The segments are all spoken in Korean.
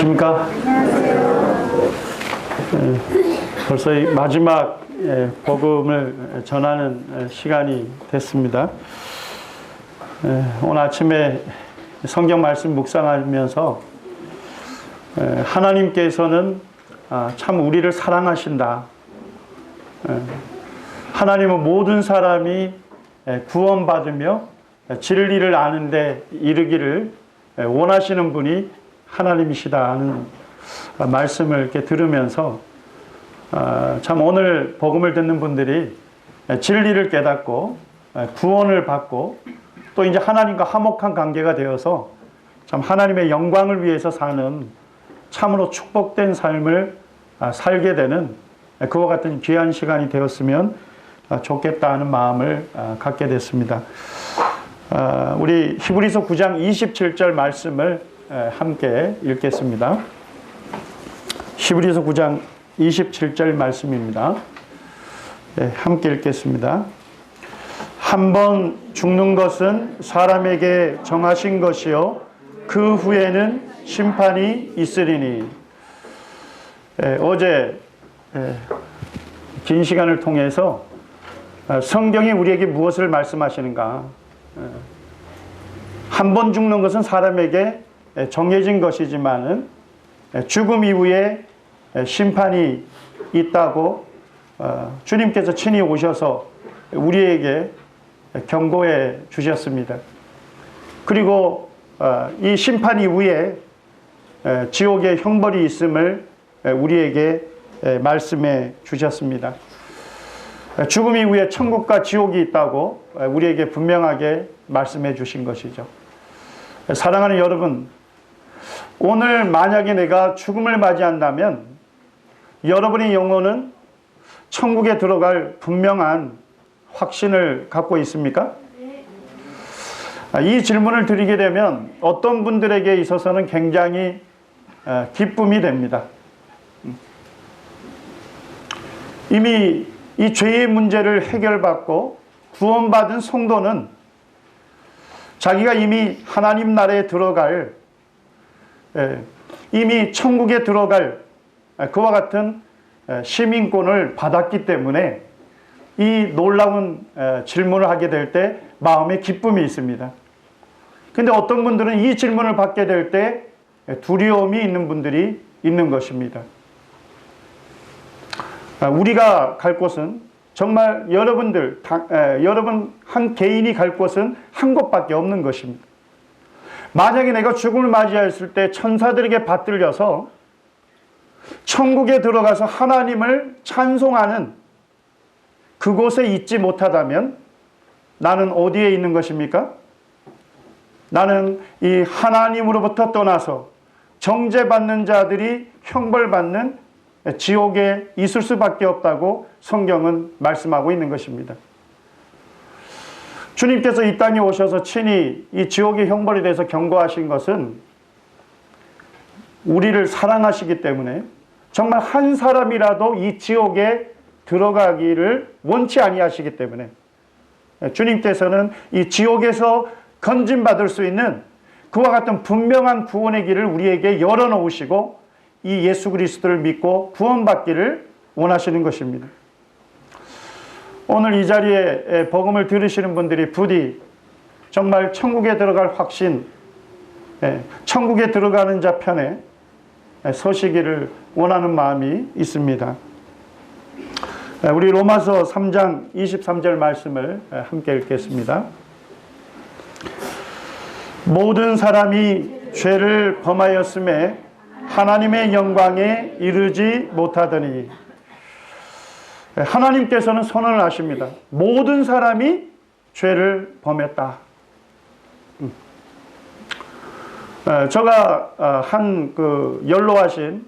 안녕하십니까? 벌써 이 마지막 복음을 전하는 시간이 됐습니다. 오늘 아침에 성경 말씀 묵상하면서 하나님께서는 참 우리를 사랑하신다. 하나님은 모든 사람이 구원받으며 진리를 아는 데 이르기를 원하시는 분이 하나님이시다 하는 말씀을 이렇게 들으면서 참 오늘 복음을 듣는 분들이 진리를 깨닫고 구원을 받고 또 이제 하나님과 화목한 관계가 되어서 참 하나님의 영광을 위해서 사는 참으로 축복된 삶을 살게 되는 그와 같은 귀한 시간이 되었으면 좋겠다 하는 마음을 갖게 됐습니다. 우리 히브리서 9장 27절 말씀을 함께 읽겠습니다. 히브리서 9장 27절 말씀입니다. 함께 읽겠습니다. 한 번 죽는 것은 사람에게 정하신 것이요 그 후에는 심판이 있으리니. 어제 긴 시간을 통해서 성경이 우리에게 무엇을 말씀하시는가. 한 번 죽는 것은 사람에게 정해진 것이지만은 죽음 이후에 심판이 있다고 주님께서 친히 오셔서 우리에게 경고해 주셨습니다. 그리고 이 심판 이후에 지옥의 형벌이 있음을 우리에게 말씀해 주셨습니다. 죽음 이후에 천국과 지옥이 있다고 우리에게 분명하게 말씀해 주신 것이죠. 사랑하는 여러분, 오늘 만약에 내가 죽음을 맞이한다면 여러분의 영혼은 천국에 들어갈 분명한 확신을 갖고 있습니까? 이 질문을 드리게 되면 어떤 분들에게 있어서는 굉장히 기쁨이 됩니다. 이미 이 죄의 문제를 해결받고 구원받은 성도는 자기가 이미 하나님 나라에 들어갈, 이미 천국에 들어갈 그와 같은 시민권을 받았기 때문에 이 놀라운 질문을 하게 될 때 마음에 기쁨이 있습니다. 근데 어떤 분들은 이 질문을 받게 될 때 두려움이 있는 분들이 있는 것입니다. 우리가 갈 곳은 정말 여러분 한 개인이 갈 곳은 한 곳밖에 없는 것입니다. 만약에 내가 죽음을 맞이했을 때 천사들에게 받들려서 천국에 들어가서 하나님을 찬송하는 그곳에 있지 못하다면 나는 어디에 있는 것입니까? 나는 이 하나님으로부터 떠나서 정죄받는 자들이 형벌받는 지옥에 있을 수밖에 없다고 성경은 말씀하고 있는 것입니다. 주님께서 이 땅에 오셔서 친히 이 지옥의 형벌에 대해서 경고하신 것은 우리를 사랑하시기 때문에 정말 한 사람이라도 이 지옥에 들어가기를 원치 아니하시기 때문에 주님께서는 이 지옥에서 건진받을 수 있는 그와 같은 분명한 구원의 길을 우리에게 열어놓으시고 이 예수 그리스도를 믿고 구원받기를 원하시는 것입니다. 오늘 이 자리에 복음을 들으시는 분들이 부디 정말 천국에 들어갈 확신, 천국에 들어가는 자 편에 서시기를 원하는 마음이 있습니다. 우리 로마서 3장 23절 말씀을 함께 읽겠습니다. 모든 사람이 죄를 범하였음에 하나님의 영광에 이르지 못하더니. 하나님께서는 선언을 하십니다. 모든 사람이 죄를 범했다. 제가 한 연로하신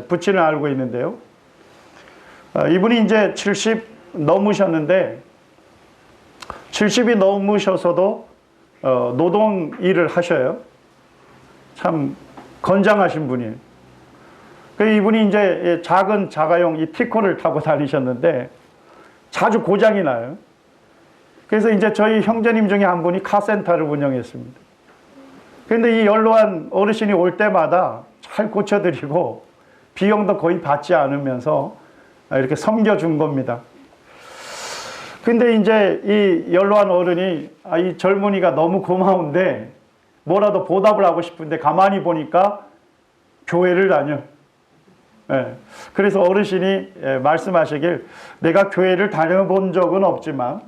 부친을 알고 있는데요. 이분이 이제 70 넘으셨는데 70이 넘으셔서도 노동 일을 하셔요. 참 건장하신 분이에요. 이분이 이제 작은 자가용 이 티코를 타고 다니셨는데 자주 고장이 나요. 그래서 이제 저희 형제님 중에 한 분이 카센터를 운영했습니다. 그런데 이 연로한 어르신이 올 때마다 잘 고쳐드리고 비용도 거의 받지 않으면서 이렇게 섬겨준 겁니다. 근데 이제 이 연로한 어른이 이 젊은이가 너무 고마운데 뭐라도 보답을 하고 싶은데 가만히 보니까 교회를 다녀. 그래서 어르신이 말씀하시길, 내가 교회를 다녀본 적은 없지만,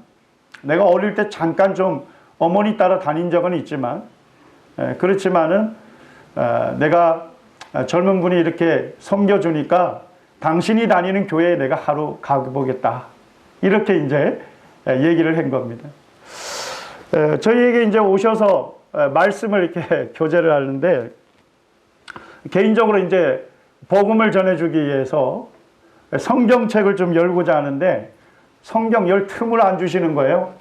내가 어릴 때 잠깐 좀 어머니 따라 다닌 적은 있지만, 그렇지만은 내가 젊은 분이 이렇게 섬겨주니까 당신이 다니는 교회에 내가 하루 가보겠다. 이렇게 이제 얘기를 한 겁니다. 저희에게 이제 오셔서 말씀을 이렇게 교제를 하는데, 개인적으로 이제 복음을 전해주기 위해서 성경책을 좀 열고자 하는데 성경 열 틈을 안 주시는 거예요.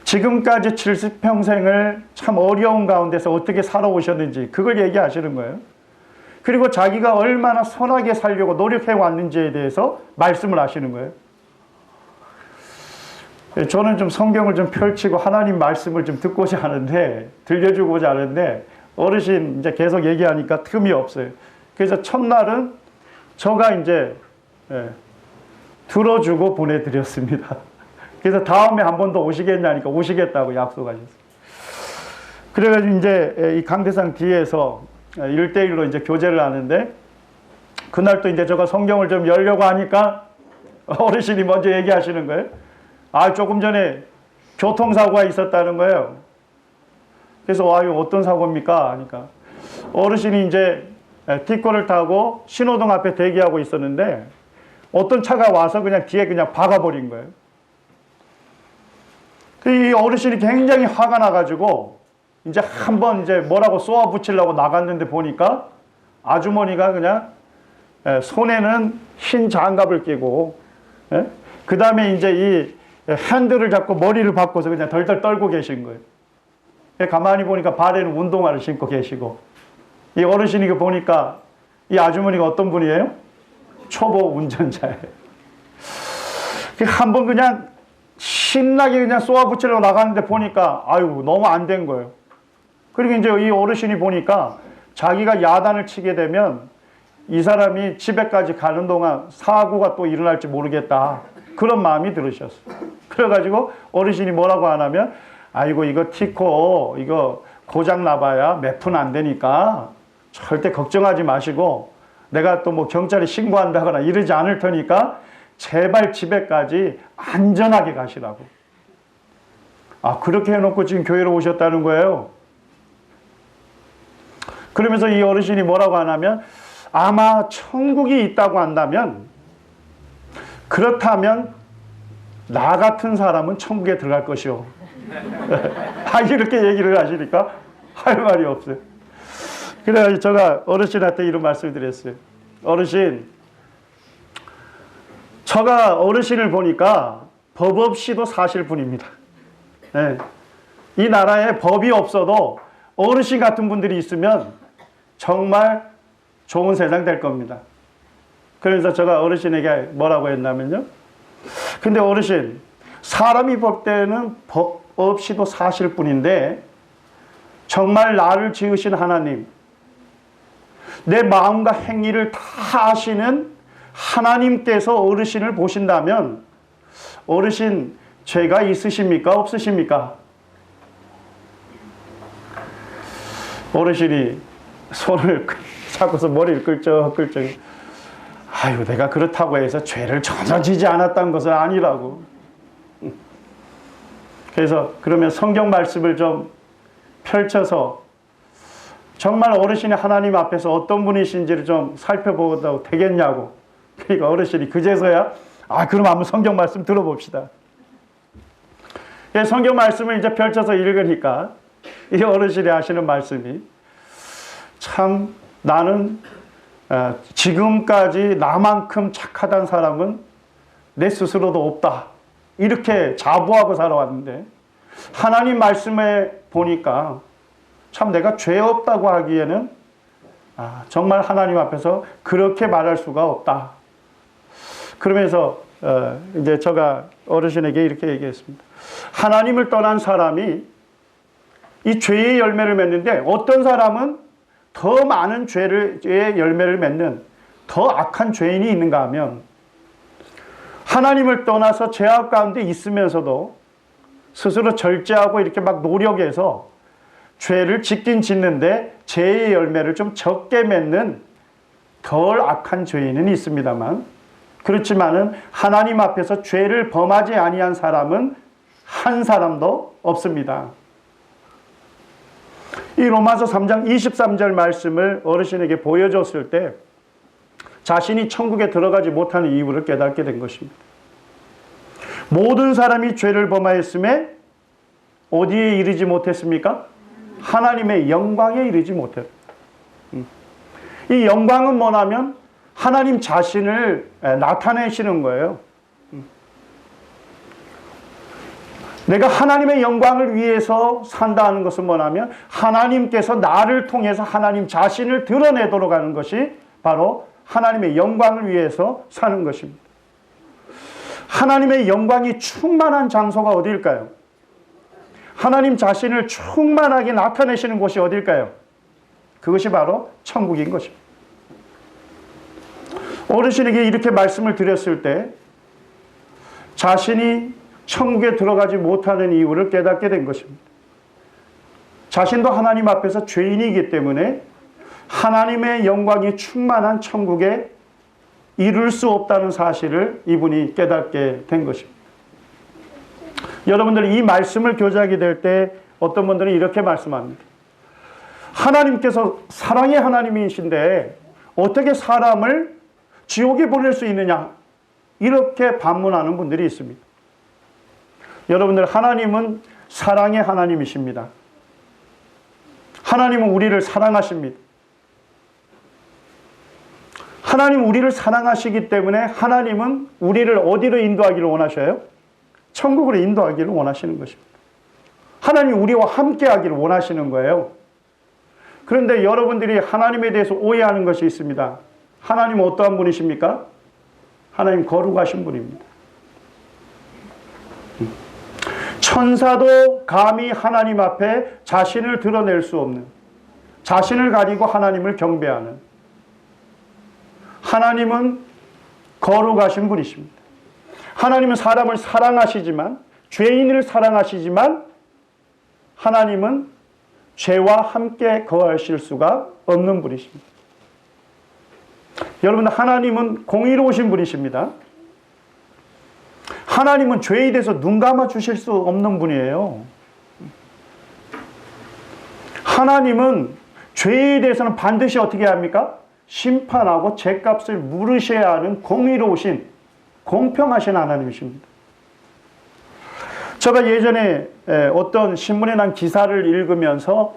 지금까지 70평생을 참 어려운 가운데서 어떻게 살아오셨는지 그걸 얘기하시는 거예요. 그리고 자기가 얼마나 선하게 살려고 노력해 왔는지에 대해서 말씀을 하시는 거예요. 저는 좀 성경을 좀 펼치고 하나님 말씀을 좀 듣고자 하는데, 들려주고자 하는데, 어르신 이제 계속 얘기하니까 틈이 없어요. 그래서 첫날은 저가 이제 들어주고 보내드렸습니다. 그래서 다음에 한 번 더 오시겠냐니까 오시겠다고 약속하셨어요. 그래가지고 이제 이 강대상 뒤에서 1대1로 이제 교제를 하는데, 그날 또 이제 제가 성경을 좀 열려고 하니까 어르신이 먼저 얘기하시는 거예요. 조금 전에 교통사고가 있었다는 거예요. 그래서 이거 어떤 사고입니까? 하니까 어르신이 이제 티코를 타고 신호등 앞에 대기하고 있었는데 어떤 차가 와서 그냥 뒤에 그냥 박아버린 거예요. 이 어르신이 굉장히 화가 나가지고 이제 한번 이제 뭐라고 쏘아 붙이려고 나갔는데 보니까 아주머니가 그냥 손에는 흰 장갑을 끼고, 그 다음에 이제 이 핸들을 잡고 머리를 박고서 그냥 덜덜 떨고 계신 거예요. 가만히 보니까 발에는 운동화를 신고 계시고, 이 어르신이 보니까 이 아주머니가 어떤 분이에요? 초보 운전자예요. 한번 그냥 신나게 그냥 쏘아붙이려고 나갔는데 보니까 너무 안 된 거예요. 그리고 이제 이 어르신이 보니까 자기가 야단을 치게 되면 이 사람이 집에까지 가는 동안 사고가 또 일어날지 모르겠다. 그런 마음이 들으셨어요. 그래가지고 어르신이 뭐라고 하냐면, 이거 티코 이거 고장 나봐야 몇 푼 안 되니까 절대 걱정하지 마시고 내가 또 뭐 경찰에 신고한다거나 이러지 않을 테니까 제발 집에까지 안전하게 가시라고. 그렇게 해놓고 지금 교회로 오셨다는 거예요. 그러면서 이 어르신이 뭐라고 하냐면, 아마 천국이 있다고 한다면, 그렇다면 나 같은 사람은 천국에 들어갈 것이요. 이렇게 얘기를 하시니까 할 말이 없어요. 그래서 제가 어르신한테 이런 말씀을 드렸어요. 어르신, 제가 어르신을 보니까 법 없이도 사실 분입니다. 이 나라에 법이 없어도 어르신 같은 분들이 있으면 정말 좋은 세상 될 겁니다. 그래서 제가 어르신에게 뭐라고 했냐면요. 근데 어르신, 사람이 볼 때는 법 없이도 사실 뿐인데 정말 나를 지으신 하나님, 내 마음과 행위를 다 아시는 하나님께서 어르신을 보신다면 어르신 죄가 있으십니까? 없으십니까? 어르신이 손을 잡고서 머리를 끌적끌적, 내가 그렇다고 해서 죄를 전혀 지지 않았다는 것은 아니라고. 그래서 그러면 성경 말씀을 좀 펼쳐서 정말 어르신이 하나님 앞에서 어떤 분이신지를 좀 살펴보도 되겠냐고. 그러니까 어르신이 그제서야 그럼 한번 성경 말씀 들어봅시다. 성경 말씀을 이제 펼쳐서 읽으니까 이 어르신이 하시는 말씀이, 참 나는 지금까지 나만큼 착하단 사람은 내 스스로도 없다. 이렇게 자부하고 살아왔는데 하나님 말씀에 보니까 참 내가 죄 없다고 하기에는 정말 하나님 앞에서 그렇게 말할 수가 없다. 그러면서 이제 제가 어르신에게 이렇게 얘기했습니다. 하나님을 떠난 사람이 이 죄의 열매를 맺는데 어떤 사람은 더 많은 죄의 열매를 맺는 더 악한 죄인이 있는가 하면 하나님을 떠나서 죄악 가운데 있으면서도 스스로 절제하고 이렇게 막 노력해서 죄를 짓긴 짓는데 죄의 열매를 좀 적게 맺는 덜 악한 죄인은 있습니다만, 그렇지만은 하나님 앞에서 죄를 범하지 아니한 사람은 한 사람도 없습니다. 이 로마서 3장 23절 말씀을 어르신에게 보여줬을 때 자신이 천국에 들어가지 못하는 이유를 깨닫게 된 것입니다. 모든 사람이 죄를 범하였음에 어디에 이르지 못했습니까? 하나님의 영광에 이르지 못했습니다. 이 영광은 뭐냐면 하나님 자신을 나타내시는 거예요. 내가 하나님의 영광을 위해서 산다는 것은 뭐냐면 하나님께서 나를 통해서 하나님 자신을 드러내도록 하는 것이 바로 하나님의 영광을 위해서 사는 것입니다. 하나님의 영광이 충만한 장소가 어디일까요? 하나님 자신을 충만하게 나타내시는 곳이 어디일까요? 그것이 바로 천국인 것입니다. 어르신에게 이렇게 말씀을 드렸을 때 자신이 천국에 들어가지 못하는 이유를 깨닫게 된 것입니다. 자신도 하나님 앞에서 죄인이기 때문에 하나님의 영광이 충만한 천국에 이룰 수 없다는 사실을 이분이 깨닫게 된 것입니다. 여러분들 이 말씀을 교제하게 될 때 어떤 분들은 이렇게 말씀합니다. 하나님께서 사랑의 하나님이신데 어떻게 사람을 지옥에 보낼 수 있느냐, 이렇게 반문하는 분들이 있습니다. 여러분들, 하나님은 사랑의 하나님이십니다. 하나님은 우리를 사랑하십니다. 하나님은 우리를 사랑하시기 때문에 하나님은 우리를 어디로 인도하기를 원하셔요? 천국으로 인도하기를 원하시는 것입니다. 하나님이 우리와 함께 하기를 원하시는 거예요. 그런데 여러분들이 하나님에 대해서 오해하는 것이 있습니다. 하나님은 어떠한 분이십니까? 하나님 거룩하신 분입니다. 천사도 감히 하나님 앞에 자신을 드러낼 수 없는, 자신을 가리고 하나님을 경배하는, 하나님은 거룩하신 분이십니다. 하나님은 사람을 사랑하시지만, 죄인을 사랑하시지만 하나님은 죄와 함께 거하실 수가 없는 분이십니다. 여러분, 하나님은 공의로우신 분이십니다. 하나님은 죄에 대해서 눈 감아 주실 수 없는 분이에요. 하나님은 죄에 대해서는 반드시 어떻게 합니까? 심판하고 죄값을 물으셔야 하는 공의로우신, 공평하신 하나님이십니다. 제가 예전에 어떤 신문에 난 기사를 읽으면서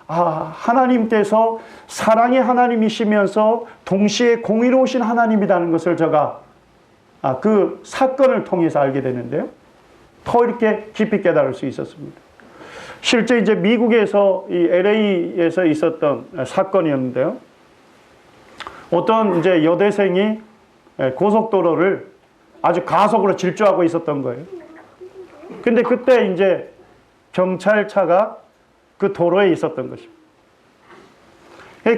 하나님께서 사랑의 하나님이시면서 동시에 공의로우신 하나님이라는 것을 제가 그 사건을 통해서 알게 되는데요. 더 이렇게 깊이 깨달을 수 있었습니다. 실제 이제 미국에서 이 LA에서 있었던 사건이었는데요. 어떤 이제 여대생이 고속도로를 아주 가속으로 질주하고 있었던 거예요. 근데 그때 이제 경찰차가 그 도로에 있었던 것입니다.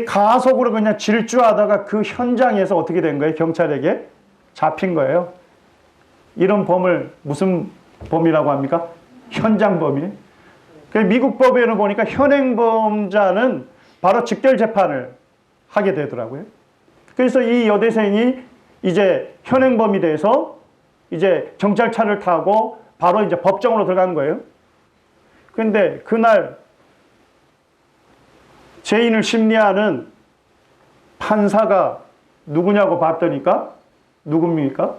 가속으로 그냥 질주하다가 그 현장에서 어떻게 된 거예요? 경찰에게 잡힌 거예요. 이런 범을 무슨 범이라고 합니까? 현장범이에요. 미국 법에는 보니까 현행범자는 바로 직결재판을 하게 되더라고요. 그래서 이 여대생이 이제 현행범이 돼서 이제 경찰차를 타고 바로 이제 법정으로 들어간 거예요. 그런데 그날 죄인을 심리하는 판사가 누구냐고 봤더니까 누굽니까?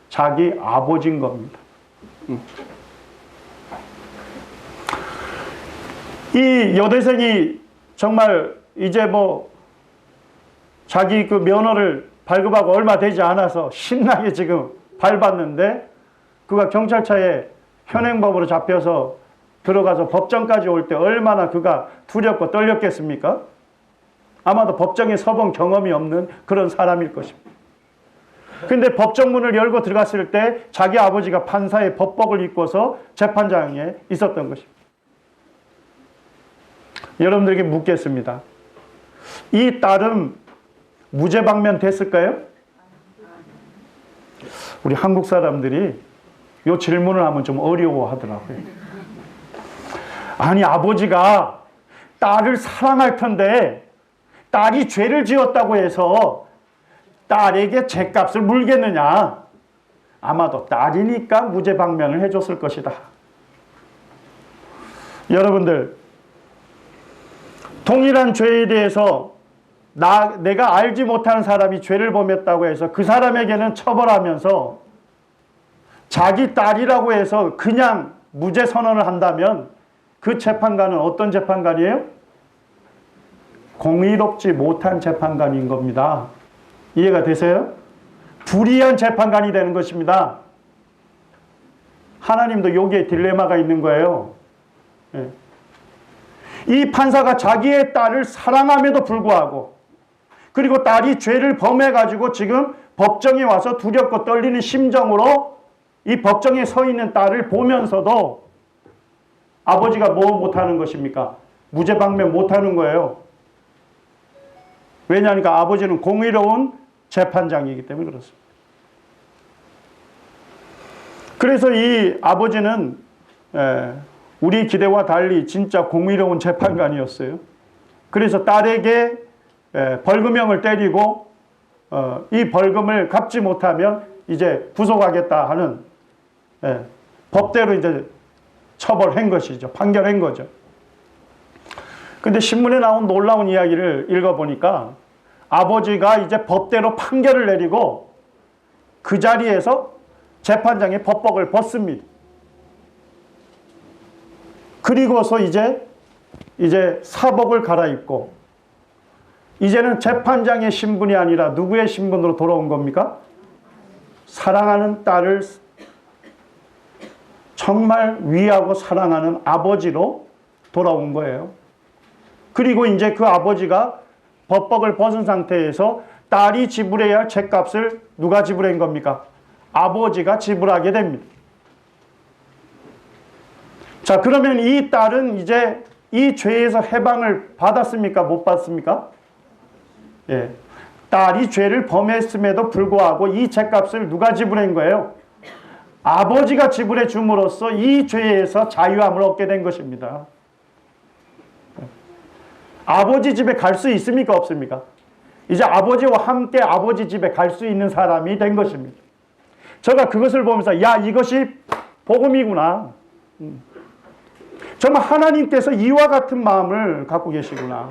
자기 아버지인 겁니다. 이 여대생이 정말 이제 뭐 자기 그 면허를 발급하고 얼마 되지 않아서 신나게 지금 밟았는데 그가 경찰차에 현행범으로 잡혀서 들어가서 법정까지 올 때 얼마나 그가 두렵고 떨렸겠습니까? 아마도 법정에 서본 경험이 없는 그런 사람일 것입니다. 근데 법정문을 열고 들어갔을 때 자기 아버지가 판사의 법복을 입고서 재판장에 있었던 것입니다. 여러분들에게 묻겠습니다. 이 딸은 무죄방면 됐을까요? 우리 한국 사람들이 이 질문을 하면 좀 어려워하더라고요. 아니, 아버지가 딸을 사랑할 텐데 딸이 죄를 지었다고 해서 딸에게 죗값을 물겠느냐? 아마도 딸이니까 무죄방면을 해줬을 것이다. 여러분들, 동일한 죄에 대해서 내가 알지 못하는 사람이 죄를 범했다고 해서 그 사람에게는 처벌하면서 자기 딸이라고 해서 그냥 무죄 선언을 한다면 그 재판관은 어떤 재판관이에요? 공의롭지 못한 재판관인 겁니다. 이해가 되세요? 불의한 재판관이 되는 것입니다. 하나님도 여기에 딜레마가 있는 거예요. 이 판사가 자기의 딸을 사랑함에도 불구하고, 그리고 딸이 죄를 범해가지고 지금 법정에 와서 두렵고 떨리는 심정으로 이 법정에 서 있는 딸을 보면서도 아버지가 뭐 못하는 것입니까? 무죄방면 못하는 거예요. 왜냐하니까 아버지는 공의로운 재판장이기 때문에 그렇습니다. 그래서 이 아버지는 우리 기대와 달리 진짜 공의로운 재판관이었어요. 그래서 딸에게 벌금형을 때리고 이 벌금을 갚지 못하면 이제 구속하겠다 하는 법대로 이제 처벌한 것이죠. 판결한 거죠. 근데 신문에 나온 놀라운 이야기를 읽어보니까 아버지가 이제 법대로 판결을 내리고 그 자리에서 재판장의 법복을 벗습니다. 그리고서 이제 사복을 갈아입고 이제는 재판장의 신분이 아니라 누구의 신분으로 돌아온 겁니까? 사랑하는 딸을 정말 위하고 사랑하는 아버지로 돌아온 거예요. 그리고 이제 그 아버지가 법복을 벗은 상태에서 딸이 지불해야 할 죗값을 누가 지불한 겁니까? 아버지가 지불하게 됩니다. 자, 그러면 이 딸은 이제 이 죄에서 해방을 받았습니까? 못 받습니까? 예. 딸이 죄를 범했음에도 불구하고 이 죗값을 누가 지불한 거예요? 아버지가 지불해 줌으로써 이 죄에서 자유함을 얻게 된 것입니다. 아버지 집에 갈 수 있습니까? 없습니까? 이제 아버지와 함께 아버지 집에 갈 수 있는 사람이 된 것입니다. 제가 그것을 보면서 야, 이것이 복음이구나. 정말 하나님께서 이와 같은 마음을 갖고 계시구나.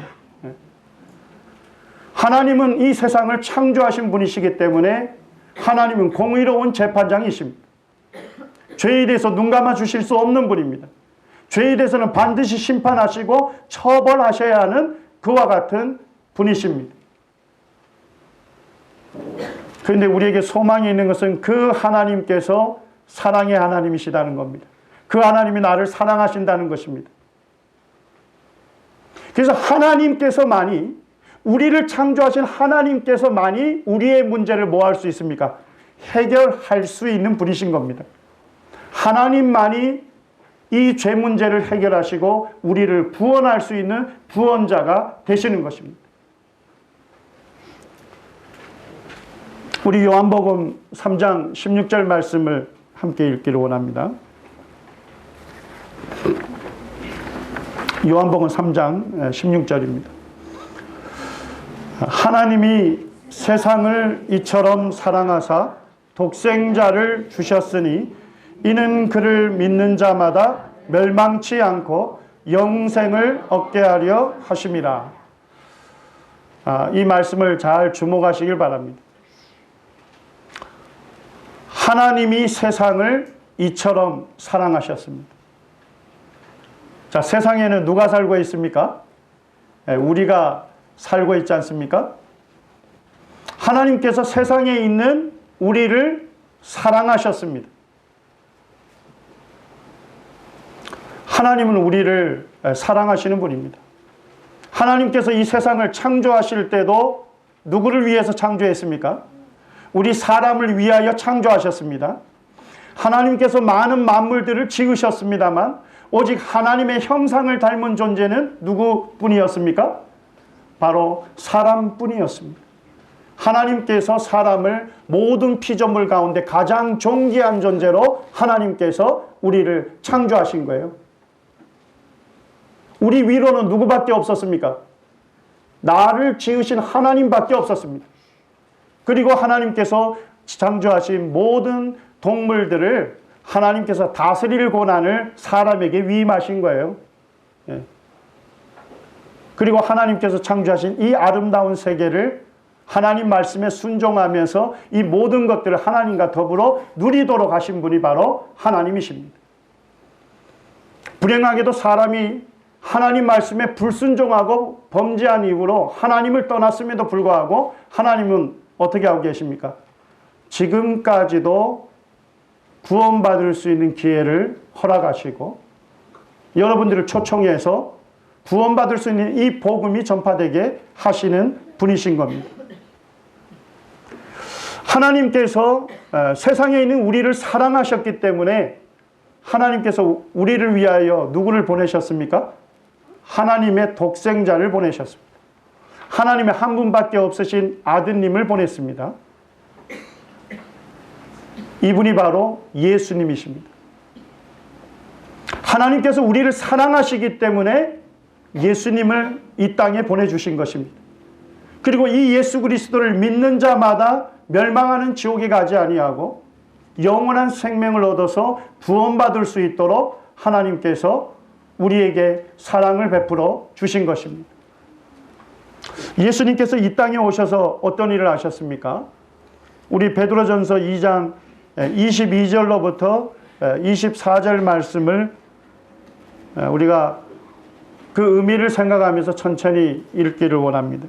하나님은 이 세상을 창조하신 분이시기 때문에 하나님은 공의로운 재판장이십니다. 죄에 대해서 눈 감아 주실 수 없는 분입니다. 죄에 대해서는 반드시 심판하시고 처벌하셔야 하는 그와 같은 분이십니다. 그런데 우리에게 소망이 있는 것은 그 하나님께서 사랑의 하나님이시다는 겁니다. 그 하나님이 나를 사랑하신다는 것입니다. 그래서 하나님께서만이, 우리를 창조하신 하나님께서만이 우리의 문제를 뭐 할 수 있습니까? 해결할 수 있는 분이신 겁니다. 하나님만이 이 죄 문제를 해결하시고 우리를 구원할 수 있는 구원자가 되시는 것입니다. 우리 요한복음 3장 16절 말씀을 함께 읽기를 원합니다. 요한복음 3장 16절입니다. 하나님이 세상을 이처럼 사랑하사 독생자를 주셨으니 이는 그를 믿는 자마다 멸망치 않고 영생을 얻게 하려 하심이라. 이 말씀을 잘 주목하시길 바랍니다. 하나님이 세상을 이처럼 사랑하셨습니다. 자, 세상에는 누가 살고 있습니까? 우리가 살고 있지 않습니까? 하나님께서 세상에 있는 우리를 사랑하셨습니다. 하나님은 우리를 사랑하시는 분입니다. 하나님께서 이 세상을 창조하실 때도 누구를 위해서 창조했습니까? 우리 사람을 위하여 창조하셨습니다. 하나님께서 많은 만물들을 지으셨습니다만 오직 하나님의 형상을 닮은 존재는 누구뿐이었습니까? 바로 사람뿐이었습니다. 하나님께서 사람을 모든 피조물 가운데 가장 존귀한 존재로 하나님께서 우리를 창조하신 거예요. 우리 위로는 누구밖에 없었습니까? 나를 지으신 하나님밖에 없었습니다. 그리고 하나님께서 창조하신 모든 동물들을 하나님께서 다스릴 권한을 사람에게 위임하신 거예요. 예. 그리고 하나님께서 창조하신 이 아름다운 세계를 하나님 말씀에 순종하면서 이 모든 것들을 하나님과 더불어 누리도록 하신 분이 바로 하나님이십니다. 불행하게도 사람이 하나님 말씀에 불순종하고 범죄한 이후로 하나님을 떠났음에도 불구하고 하나님은 어떻게 하고 계십니까? 지금까지도 구원받을 수 있는 기회를 허락하시고 여러분들을 초청해서 구원받을 수 있는 이 복음이 전파되게 하시는 분이신 겁니다. 하나님께서 세상에 있는 우리를 사랑하셨기 때문에 하나님께서 우리를 위하여 누구를 보내셨습니까? 하나님의 독생자를 보내셨습니다. 하나님의 한 분밖에 없으신 아드님을 보냈습니다. 이분이 바로 예수님이십니다. 하나님께서 우리를 사랑하시기 때문에 예수님을 이 땅에 보내주신 것입니다. 그리고 이 예수 그리스도를 믿는 자마다 멸망하는 지옥에 가지 아니하고 영원한 생명을 얻어서 구원받을 수 있도록 하나님께서 우리에게 사랑을 베풀어 주신 것입니다. 예수님께서 이 땅에 오셔서 어떤 일을 하셨습니까? 우리 베드로전서 2장 22절로부터 24절 말씀을 우리가 그 의미를 생각하면서 천천히 읽기를 원합니다.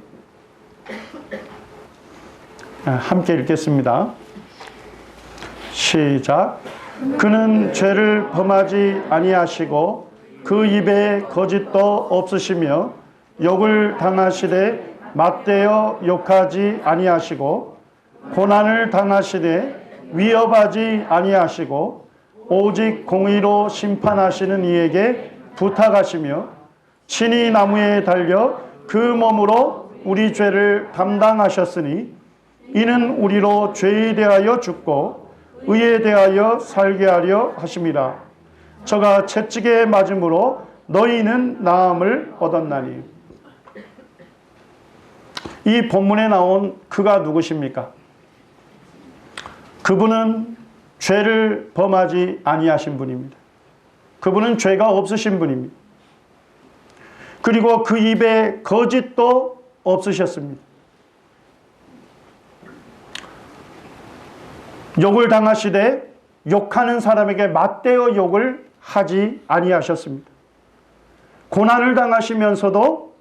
함께 읽겠습니다. 시작. 그는 죄를 범하지 아니하시고 그 입에 거짓도 없으시며 욕을 당하시되 맞대어 욕하지 아니하시고 고난을 당하시되 위협하지 아니하시고 오직 공의로 심판하시는 이에게 부탁하시며 친히 나무에 달려 그 몸으로 우리 죄를 담당하셨으니 이는 우리로 죄에 대하여 죽고 의에 대하여 살게 하려 하심이라. 저가 채찍에 맞음으로 너희는 나음을 얻었나니. 이 본문에 나온 그가 누구십니까? 그분은 죄를 범하지 아니하신 분입니다. 그분은 죄가 없으신 분입니다. 그리고 그 입에 거짓도 없으셨습니다. 욕을 당하시되 욕하는 사람에게 맞대어 욕을 하지 아니하셨습니다. 고난을 당하시면서도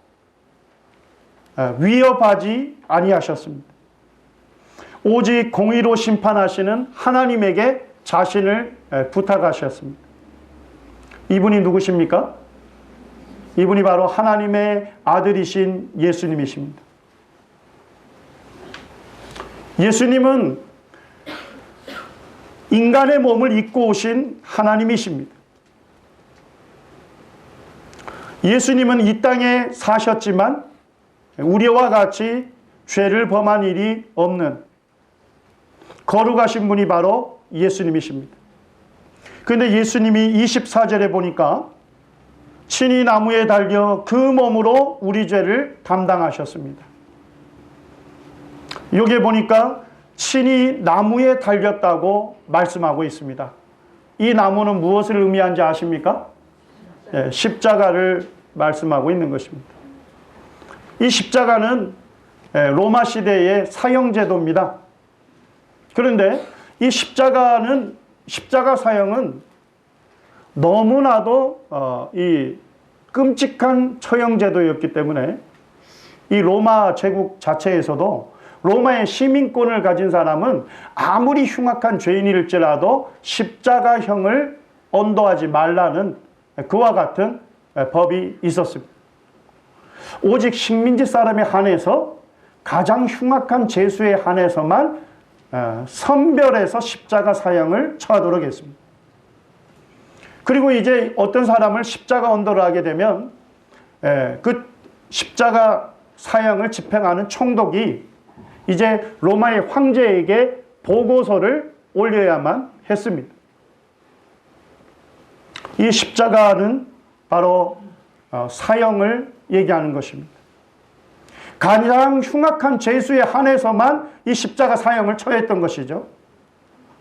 위협하지 아니하셨습니다. 오직 공의로 심판하시는 하나님에게 자신을 부탁하셨습니다. 이분이 누구십니까? 이분이 바로 하나님의 아들이신 예수님이십니다. 예수님은 인간의 몸을 입고 오신 하나님이십니다. 예수님은 이 땅에 사셨지만 우리와 같이 죄를 범한 일이 없는 거룩하신 분이 바로 예수님이십니다. 그런데 예수님이 24절에 보니까 친히 나무에 달려 그 몸으로 우리 죄를 담당하셨습니다. 여기에 보니까 친히 나무에 달렸다고 말씀하고 있습니다. 이 나무는 무엇을 의미하는지 아십니까? 네, 십자가를 말씀하고 있는 것입니다. 이 십자가는 로마 시대의 사형제도입니다. 그런데 이 십자가 사형은 너무나도 이 끔찍한 처형제도였기 때문에 이 로마 제국 자체에서도 로마의 시민권을 가진 사람은 아무리 흉악한 죄인일지라도 십자가형을 언도하지 말라는 그와 같은 법이 있었습니다. 오직 식민지 사람에 한해서 가장 흉악한 죄수에 한해서만 선별해서 십자가 사형을 처하도록 했습니다. 그리고 이제 어떤 사람을 십자가 언도를 하게 되면 그 십자가 사형을 집행하는 총독이 이제 로마의 황제에게 보고서를 올려야만 했습니다. 이 십자가는 바로 사형을 얘기하는 것입니다. 가장 흉악한 죄수에 한해서만 이 십자가 사형을 처했던 것이죠.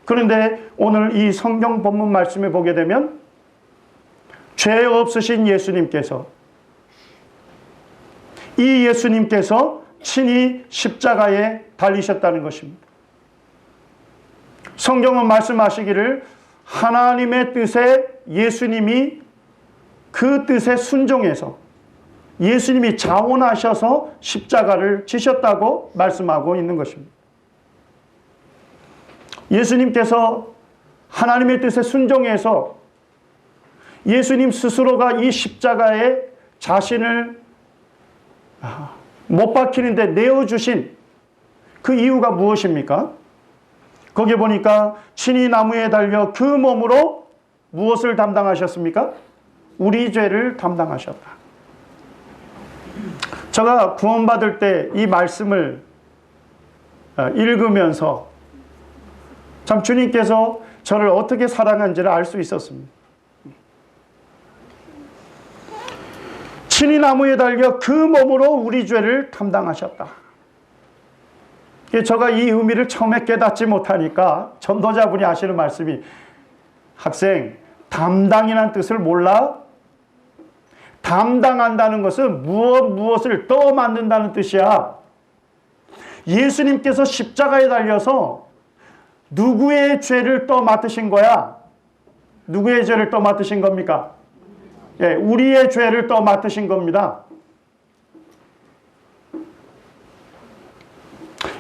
그런데 오늘 이 성경 본문 말씀에 보게 되면 죄 없으신 예수님께서, 이 예수님께서 친히 십자가에 달리셨다는 것입니다. 성경은 말씀하시기를 하나님의 뜻에 예수님이 그 뜻에 순종해서 예수님이 자원하셔서 십자가를 지셨다고 말씀하고 있는 것입니다. 예수님께서 하나님의 뜻에 순종해서 예수님 스스로가 이 십자가에 자신을 못 박히는데 내어주신 그 이유가 무엇입니까? 거기에 보니까 친히 나무에 달려 그 몸으로 무엇을 담당하셨습니까? 우리 죄를 담당하셨다. 제가 구원받을 때 이 말씀을 읽으면서 참 주님께서 저를 어떻게 사랑한지를 알 수 있었습니다. 친히 나무에 달려 그 몸으로 우리 죄를 담당하셨다. 제가 이 의미를 처음에 깨닫지 못하니까 전도자분이 하시는 말씀이, 학생, 담당이라는 뜻을 몰라? 담당한다는 것은 무엇을 떠맡는다는 뜻이야. 예수님께서 십자가에 달려서 누구의 죄를 떠맡으신 거야? 누구의 죄를 떠맡으신 겁니까? 예, 우리의 죄를 떠맡으신 겁니다.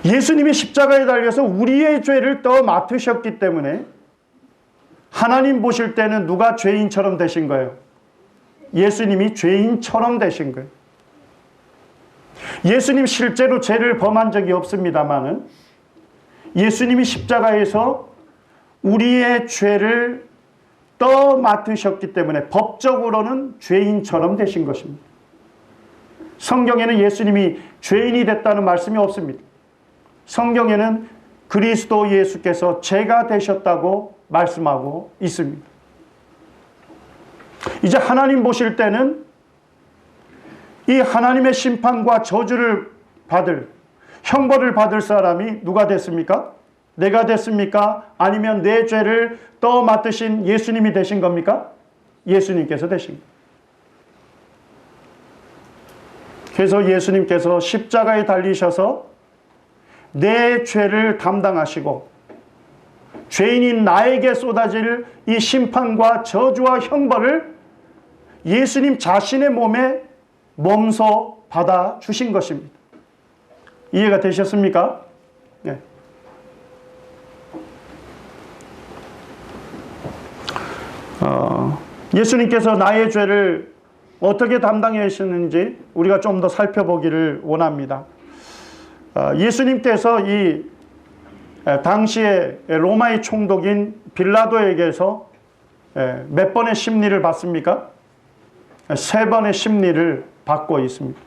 예수님이 십자가에 달려서 우리의 죄를 떠맡으셨기 때문에 하나님 보실 때는 누가 죄인처럼 되신 거예요? 예수님이 죄인처럼 되신 거예요. 예수님 실제로 죄를 범한 적이 없습니다만은 예수님이 십자가에서 우리의 죄를 떠맡으셨기 때문에 법적으로는 죄인처럼 되신 것입니다. 성경에는 예수님이 죄인이 됐다는 말씀이 없습니다. 성경에는 그리스도 예수께서 죄가 되셨다고 말씀하고 있습니다. 이제 하나님 보실 때는 이 하나님의 심판과 저주를 받을, 형벌을 받을 사람이 누가 됐습니까? 내가 됐습니까? 아니면 내 죄를 떠맡으신 예수님이 되신 겁니까? 예수님께서 되신 겁니다. 그래서 예수님께서 십자가에 달리셔서 내 죄를 담당하시고 죄인인 나에게 쏟아질 이 심판과 저주와 형벌을 예수님 자신의 몸에 몸소 받아 주신 것입니다. 이해가 되셨습니까? 네. 예수님께서 나의 죄를 어떻게 담당해 하셨는지 우리가 좀 더 살펴보기를 원합니다. 예수님께서 이 당시에 로마의 총독인 빌라도에게서 몇 번의 심리를 받습니까? 3번의 심리를 받고 있습니다.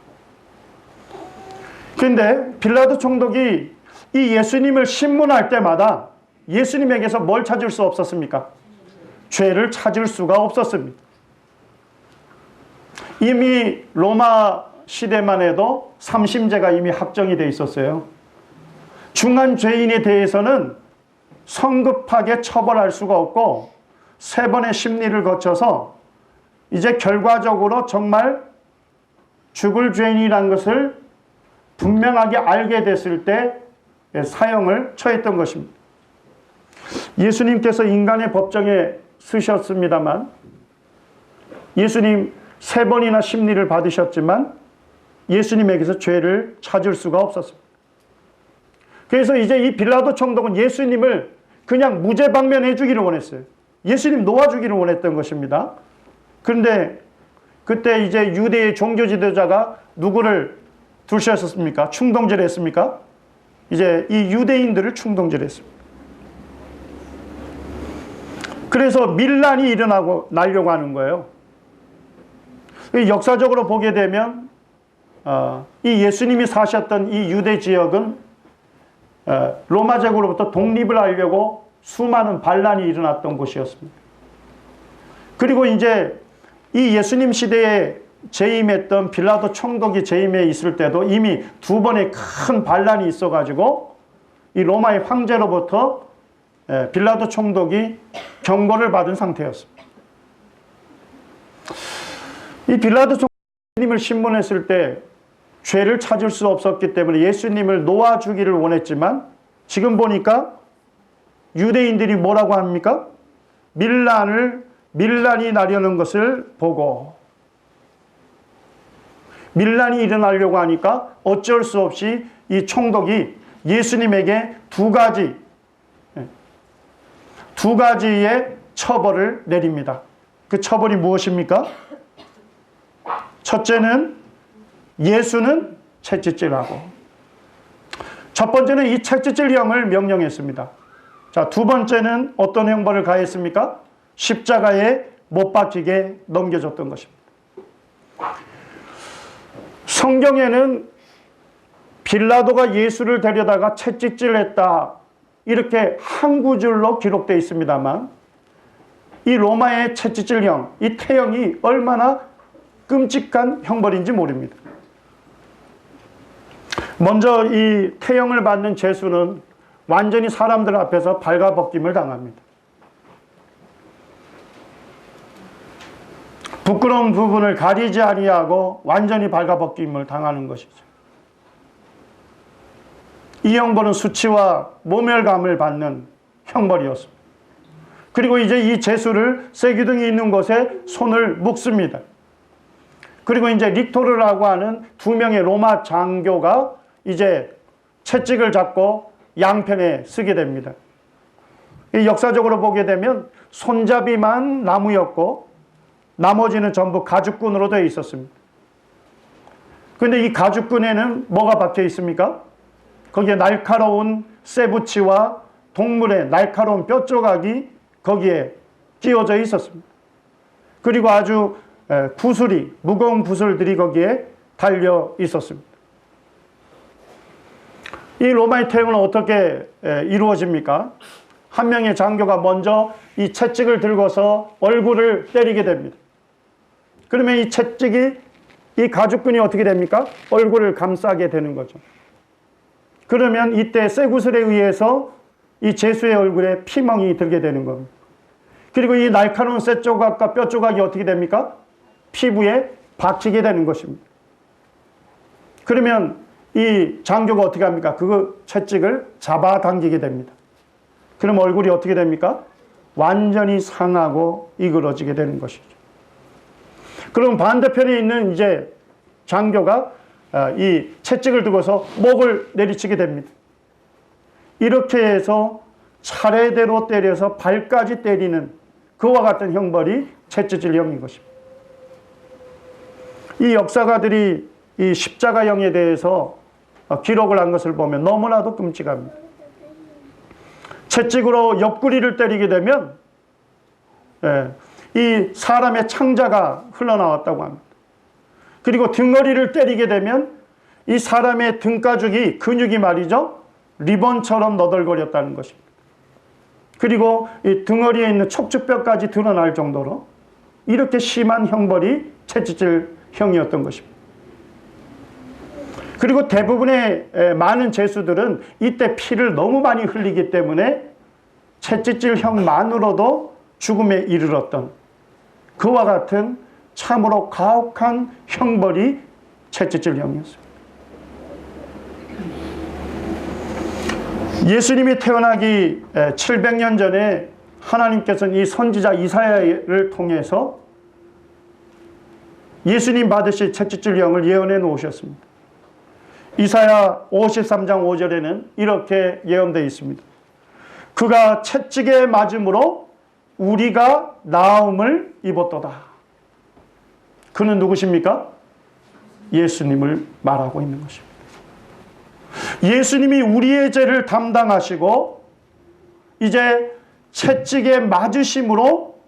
그런데 빌라도 총독이 이 예수님을 신문할 때마다 예수님에게서 뭘 찾을 수 없었습니까? 죄를 찾을 수가 없었습니다. 이미 로마 시대만 해도 삼심죄가 이미 확정이 되어 있었어요. 중한 죄인에 대해서는 성급하게 처벌할 수가 없고 3번의 심리를 거쳐서 이제 결과적으로 정말 죽을 죄인이라는 것을 분명하게 알게 됐을 때 사형을 처했던 것입니다. 예수님께서 인간의 법정에 서셨습니다만 예수님 3번이나 심리를 받으셨지만 예수님에게서 죄를 찾을 수가 없었습니다. 그래서 이제 이 빌라도 총독은 예수님을 그냥 무죄방면해 주기를 원했어요. 예수님 놓아주기를 원했던 것입니다. 그런데 그때 이제 유대의 종교 지도자가 누구를 두셨습니까? 충동질을 했습니까? 이제 이 유대인들을 충동질을 했습니다. 그래서 밀란이 일어나고 나려고 하는 거예요. 역사적으로 보게 되면 이 예수님이 사셨던 이 유대 지역은 로마 제국으로부터 독립을 하려고 수많은 반란이 일어났던 곳이었습니다. 그리고 이제 이 예수님 시대에 재임했던 빌라도 총독이 재임해 있을 때도 이미 두 번의 큰 반란이 있어가지고 이 로마의 황제로부터 빌라도 총독이 경고를 받은 상태였습니다. 이 빌라도 총독님을 신문했을 때 죄를 찾을 수 없었기 때문에 예수님을 놓아주기를 원했지만 지금 보니까 유대인들이 뭐라고 합니까? 밀란이 나려는 것을 보고 밀란이 일어나려고 하니까 어쩔 수 없이 이 총독이 예수님에게 두 가지의 처벌을 내립니다. 그 처벌이 무엇입니까? 첫째는 예수는 채찍질하고, 첫 번째는 이 채찍질형을 명령했습니다. 자, 두 번째는 어떤 형벌을 가했습니까? 십자가에 못 박히게 넘겨줬던 것입니다. 성경에는 빌라도가 예수를 데려다가 채찍질했다 이렇게 한 구절로 기록되어 있습니다만 이 로마의 채찍질형, 이 태형이 얼마나 끔찍한 형벌인지 모릅니다. 먼저 이 태형을 받는 죄수는 완전히 사람들 앞에서 발가벗김을 당합니다. 부끄러운 부분을 가리지 아니하고 완전히 발가벗김을 당하는 것이죠. 이 형벌은 수치와 모멸감을 받는 형벌이었습니다. 그리고 이제 이 죄수를 쇠기둥이 있는 곳에 손을 묶습니다. 그리고 이제 릭토르라고 하는 두 명의 로마 장교가 이제 채찍을 잡고 양편에 쓰게 됩니다. 이 역사적으로 보게 되면 손잡이만 나무였고 나머지는 전부 가죽끈으로 되어 있었습니다. 그런데 이 가죽끈에는 뭐가 박혀 있습니까? 거기에 날카로운 쇠붙이와 동물의 날카로운 뼈조각이 거기에 끼워져 있었습니다. 그리고 아주 구슬이, 무거운 구슬들이 거기에 달려 있었습니다. 이 로마의 태형은 어떻게 이루어집니까? 한 명의 장교가 먼저 이 채찍을 들고서 얼굴을 때리게 됩니다. 그러면 이 채찍이, 이 가죽끈이 어떻게 됩니까? 얼굴을 감싸게 되는 거죠. 그러면 이때 쇠구슬에 의해서 이 죄수의 얼굴에 피멍이 들게 되는 겁니다. 그리고 이 날카로운 쇠조각과 뼈조각이 어떻게 됩니까? 피부에 박히게 되는 것입니다. 그러면 이 장교가 어떻게 합니까? 그 채찍을 잡아당기게 됩니다. 그럼 얼굴이 어떻게 됩니까? 완전히 상하고 이그러지게 되는 것이죠. 그럼 반대편에 있는 이제 장교가 이 채찍을 두고서 목을 내리치게 됩니다. 이렇게 해서 차례대로 때려서 발까지 때리는 그와 같은 형벌이 채찍질형인 것입니다. 이 역사가들이 이 십자가형에 대해서 기록을 한 것을 보면 너무나도 끔찍합니다. 채찍으로 옆구리를 때리게 되면 이 사람의 창자가 흘러나왔다고 합니다. 그리고 등허리를 때리게 되면 이 사람의 등가죽이, 근육이 말이죠, 리본처럼 너덜거렸다는 것입니다. 그리고 이 등허리에 있는 척추뼈까지 드러날 정도로 이렇게 심한 형벌이 채찍질형이었던 것입니다. 그리고 대부분의 많은 죄수들은 이때 피를 너무 많이 흘리기 때문에 채찍질형만으로도 죽음에 이르렀던 그와 같은 참으로 가혹한 형벌이 채찍질형이었습니다. 예수님이 태어나기 700년 전에 하나님께서는 이 선지자 이사야를 통해서 예수님 받으실 채찍질형을 예언해 놓으셨습니다. 이사야 53장 5절에는 이렇게 예언되어 있습니다. 그가 채찍에 맞음으로 우리가 나음을 입었도다. 그는 누구십니까? 예수님을 말하고 있는 것입니다. 예수님이 우리의 죄를 담당하시고 이제 채찍에 맞으심으로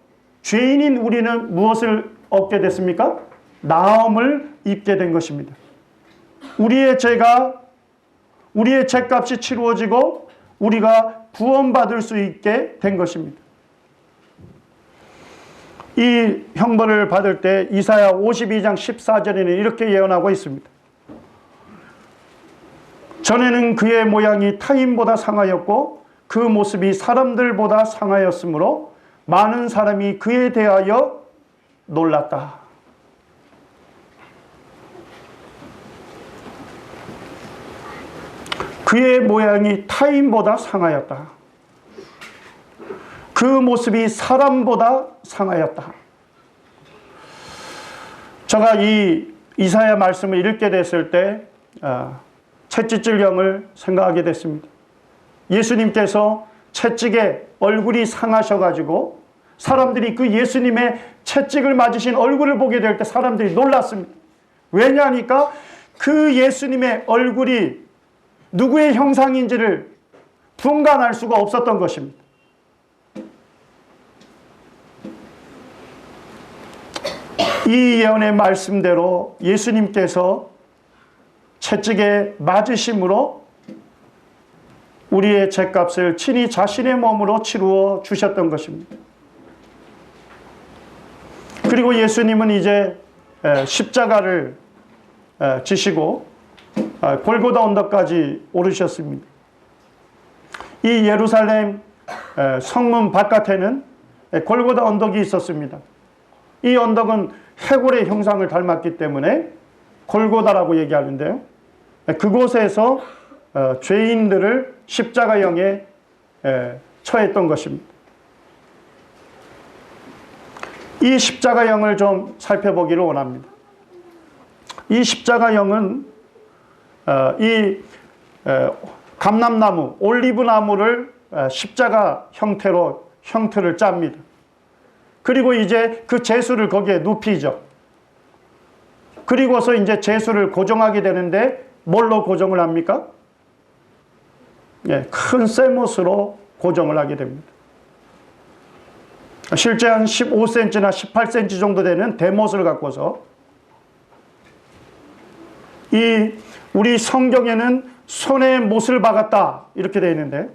죄인인 우리는 무엇을 얻게 됐습니까? 나음을 입게 된 것입니다. 우리의 죄가, 우리의 죄값이 치루어지고 우리가 구원받을 수 있게 된 것입니다. 이 형벌을 받을 때 이사야 52장 14절에는 이렇게 예언하고 있습니다. 전에는 그의 모양이 타인보다 상하였고 그 모습이 사람들보다 상하였으므로 많은 사람이 그에 대하여 놀랐다. 그의 모양이 타인보다 상하였다. 그 모습이 사람보다 상하였다. 제가 이 이사야 말씀을 읽게 됐을 때 채찍질경을 생각하게 됐습니다. 예수님께서 채찍에 얼굴이 상하셔가지고 사람들이 그 예수님의 채찍을 맞으신 얼굴을 보게 될 때 사람들이 놀랐습니다. 왜냐하니까 그 예수님의 얼굴이 누구의 형상인지를 분간할 수가 없었던 것입니다. 이 예언의 말씀대로 예수님께서 채찍에 맞으심으로 우리의 죄값을 친히 자신의 몸으로 치루어 주셨던 것입니다. 그리고 예수님은 이제 십자가를 지시고 골고다 언덕까지 오르셨습니다. 이 예루살렘 성문 바깥에는 골고다 언덕이 있었습니다. 이 언덕은 해골의 형상을 닮았기 때문에 골고다라고 얘기하는데요. 그곳에서 죄인들을 십자가형에 처했던 것입니다. 이 십자가형을 좀 살펴보기를 원합니다. 이 십자가형은 이 감람나무, 올리브나무를 십자가 형태를 짭니다. 그리고 이제 그 제수를 거기에 눕히죠. 그리고서 이제 제수를 고정하게 되는데 뭘로 고정을 합니까? 큰 쇠못으로 고정을 하게 됩니다. 실제 한 15cm나 18cm 정도 되는 대못을 갖고서 우리 성경에는 손에 못을 박았다 이렇게 되어 있는데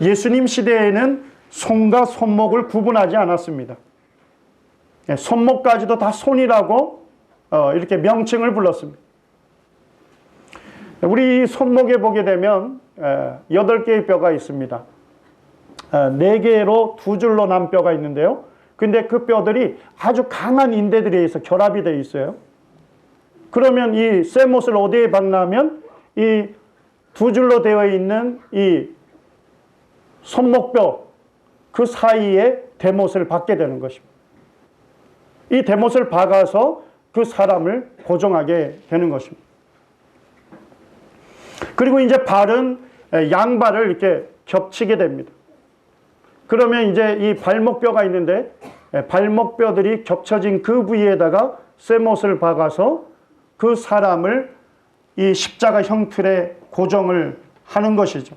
예수님 시대에는 손과 손목을 구분하지 않았습니다. 손목까지도 다 손이라고 이렇게 명칭을 불렀습니다. 우리 손목에 보게 되면 8개의 뼈가 있습니다. 4개로 2줄로 난 뼈가 있는데요. 근데 그 뼈들이 아주 강한 인대들에 의해서 결합이 되어 있어요. 그러면 이 쇠못을 어디에 박냐면 이 2줄로 되어 있는 이 손목뼈 그 사이에 대못을 박게 되는 것입니다. 이 대못을 박아서 그 사람을 고정하게 되는 것입니다. 그리고 이제 발은 양발을 이렇게 겹치게 됩니다. 그러면 이제 이 발목뼈가 있는데 발목뼈들이 겹쳐진 그 부위에다가 쇠못을 박아서 그 사람을 이 십자가 형틀에 고정을 하는 것이죠.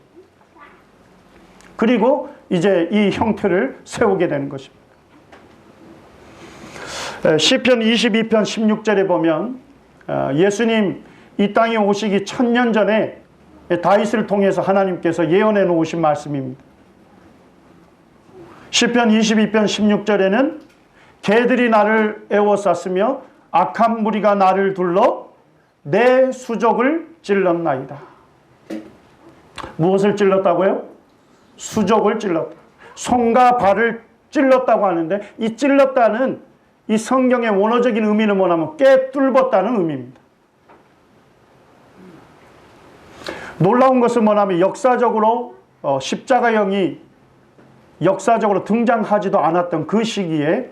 그리고 이제 이 형틀을 세우게 되는 것입니다. 시편 22편 16절에 보면 예수님 이 땅에 오시기 1000년 전에 다윗을 통해서 하나님께서 예언해 놓으신 말씀입니다. 시편 22편 16절에는 개들이 나를 애워쌌으며 악한 무리가 나를 둘러 내 수족을 찔렀나이다. 무엇을 찔렀다고요? 수족을 찔렀다. 손과 발을 찔렀다고 하는데 이 찔렀다는 이 성경의 원어적인 의미는 뭐냐면 꿰뚫었다는 의미입니다. 놀라운 것은 뭐냐면 역사적으로 십자가형이 역사적으로 등장하지도 않았던 그 시기에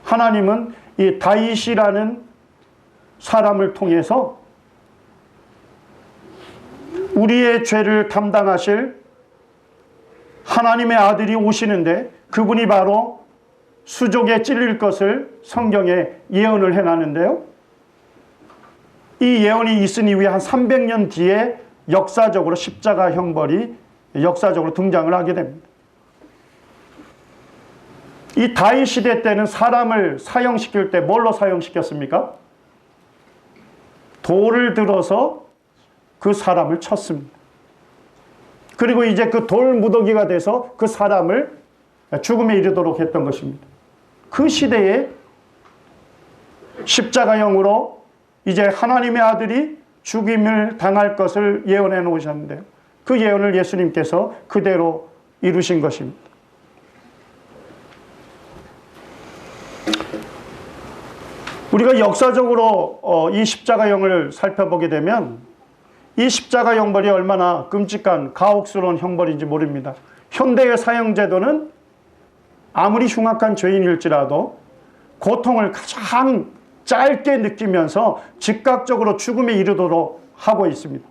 하나님은 이 다윗이라는 사람을 통해서 우리의 죄를 담당하실 하나님의 아들이 오시는데 그분이 바로 수족에 찔릴 것을 성경에 예언을 해놨는데요. 이 예언이 있은 이후에 한 300년 뒤에 역사적으로 십자가 형벌이 역사적으로 등장을 하게 됩니다. 이 다윗 시대 때는 사람을 사형시킬 때 뭘로 사형시켰습니까? 돌을 들어서 그 사람을 쳤습니다. 그리고 이제 그 돌 무더기가 돼서 그 사람을 죽음에 이르도록 했던 것입니다. 그 시대에 십자가형으로 이제 하나님의 아들이 죽임을 당할 것을 예언해 놓으셨는데요. 그 예언을 예수님께서 그대로 이루신 것입니다. 우리가 역사적으로 이 십자가형을 살펴보게 되면 이 십자가 형벌이 얼마나 끔찍한 가혹스러운 형벌인지 모릅니다. 현대의 사형제도는 아무리 흉악한 죄인일지라도 고통을 가장 짧게 느끼면서 즉각적으로 죽음에 이르도록 하고 있습니다.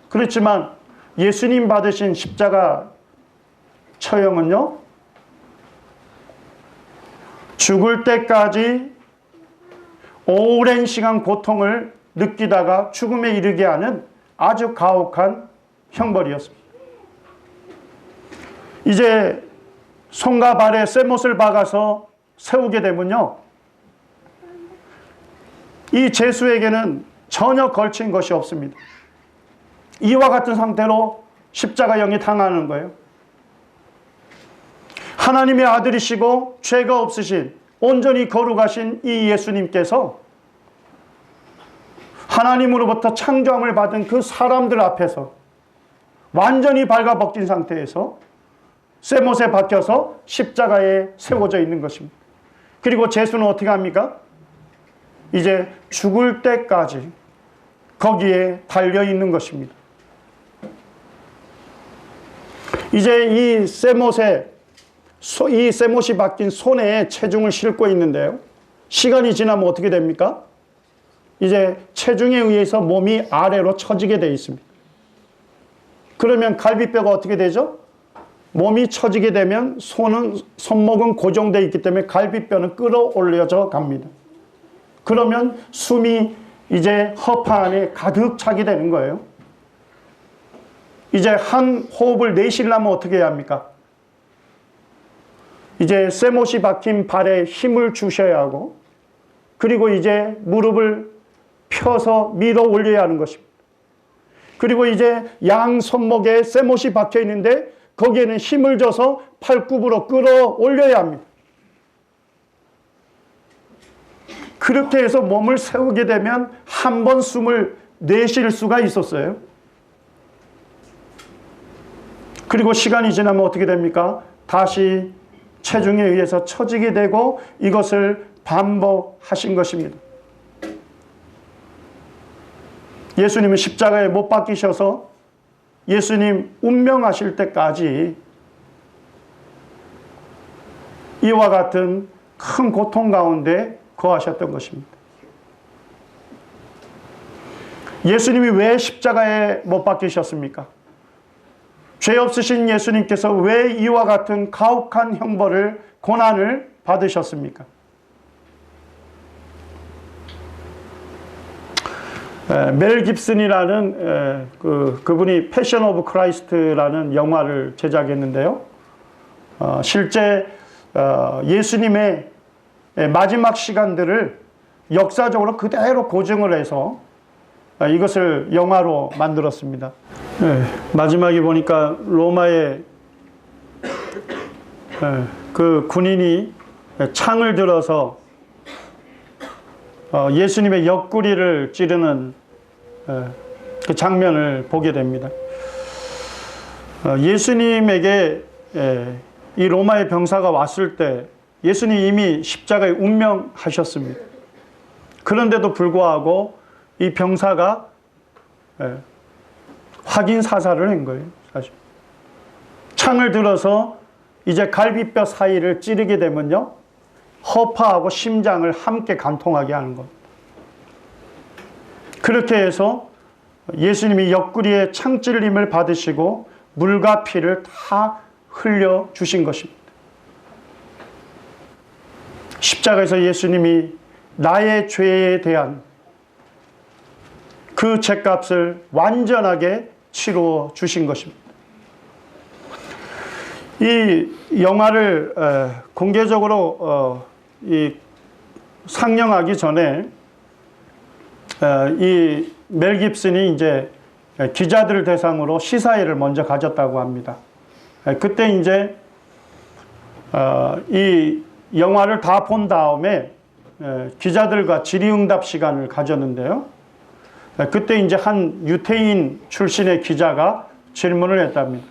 그렇지만 예수님 받으신 십자가 처형은요, 죽을 때까지 오랜 시간 고통을 느끼다가 죽음에 이르게 하는 아주 가혹한 형벌이었습니다. 이제 손과 발에 쇠못을 박아서 세우게 되면요, 이 죄수에게는 전혀 걸친 것이 없습니다. 이와 같은 상태로 십자가형이 당하는 거예요. 하나님의 아들이시고 죄가 없으신 온전히 거룩하신 이 예수님께서 하나님으로부터 창조함을 받은 그 사람들 앞에서 완전히 발가벗긴 상태에서 쇠못에 박혀서 십자가에 세워져 있는 것입니다. 그리고 죄수는 어떻게 합니까? 이제 죽을 때까지 거기에 달려 있는 것입니다. 이제 이 쇠못이 박힌 손에 체중을 싣고 있는데요. 시간이 지나면 어떻게 됩니까? 이제 체중에 의해서 몸이 아래로 처지게 되어 있습니다. 그러면 갈비뼈가 어떻게 되죠? 몸이 처지게 되면 손목은 고정되어 있기 때문에 갈비뼈는 끌어올려져 갑니다. 그러면 숨이 이제 허파 안에 가득 차게 되는 거예요. 이제 한 호흡을 내쉬려면 어떻게 해야 합니까? 이제 쇠못이 박힌 발에 힘을 주셔야 하고, 그리고 이제 무릎을 펴서 밀어 올려야 하는 것입니다. 그리고 이제 양 손목에 쇠못이 박혀 있는데 거기에는 힘을 줘서 팔굽으로 끌어올려야 합니다. 그렇게 해서 몸을 세우게 되면 한 번 숨을 내쉴 수가 있었어요. 그리고 시간이 지나면 어떻게 됩니까? 다시 체중에 의해서 처지게 되고 이것을 반복하신 것입니다. 예수님은 십자가에 못 박히셔서 예수님 운명하실 때까지 이와 같은 큰 고통 가운데 거하셨던 것입니다. 예수님이 왜 십자가에 못 박히셨습니까? 죄 없으신 예수님께서 왜 이와 같은 가혹한 형벌을, 고난을 받으셨습니까? 멜 깁슨이라는 그분이 패션 오브 크라이스트라는 영화를 제작했는데요. 실제 예수님의 마지막 시간들을 역사적으로 그대로 고증을 해서 이것을 영화로 만들었습니다. 마지막에 보니까 로마의 그 군인이 창을 들어서 예수님의 옆구리를 찌르는 그 장면을 보게 됩니다. 예수님에게 이 로마의 병사가 왔을 때 예수님 이미 십자가에 운명하셨습니다. 그런데도 불구하고 이 병사가 확인 사살을 한 거예요. 사실 창을 들어서 이제 갈비뼈 사이를 찌르게 되면요, 허파하고 심장을 함께 관통하게 하는 것. 그렇게 해서 예수님이 옆구리에 창찔림을 받으시고 물과 피를 다 흘려주신 것입니다. 십자가에서 예수님이 나의 죄에 대한 그 죄값을 완전하게 치루어 주신 것입니다. 이 영화를 공개적으로 상영하기 전에 이 멜 깁슨이 이제 기자들을 대상으로 시사회를 먼저 가졌다고 합니다. 그때 이제 이 영화를 다 본 다음에 기자들과 질의응답 시간을 가졌는데요. 그때 이제 한 유태인 출신의 기자가 질문을 했답니다.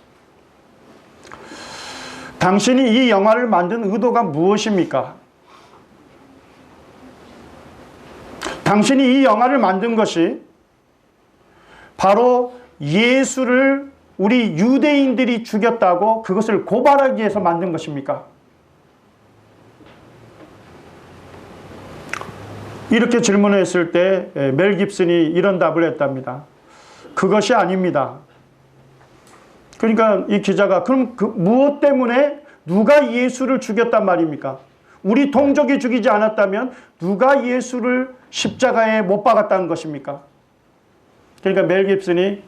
당신이 이 영화를 만든 의도가 무엇입니까? 당신이 이 영화를 만든 것이 바로 예수를 우리 유대인들이 죽였다고 그것을 고발하기 위해서 만든 것입니까? 이렇게 질문을 했을 때 멜 깁슨이 이런 답을 했답니다. 그것이 아닙니다. 그러니까 이 기자가 그럼 무엇 때문에 누가 예수를 죽였단 말입니까? 우리 동족이 죽이지 않았다면 누가 예수를 십자가에 못 박았다는 것입니까? 그러니까 멜 깁슨이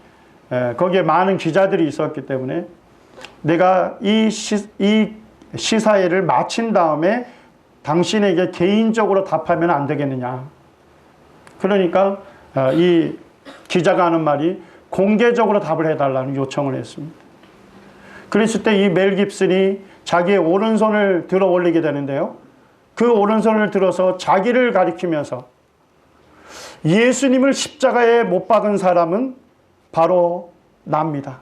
거기에 많은 기자들이 있었기 때문에 내가 이 시사회를 마친 다음에 당신에게 개인적으로 답하면 안 되겠느냐. 그러니까 이 기자가 하는 말이 공개적으로 답을 해달라는 요청을 했습니다. 그랬을 때 이 멜 깁슨이 자기의 오른손을 들어 올리게 되는데요. 그 오른손을 들어서 자기를 가리키면서 예수님을 십자가에 못 박은 사람은 바로 납니다.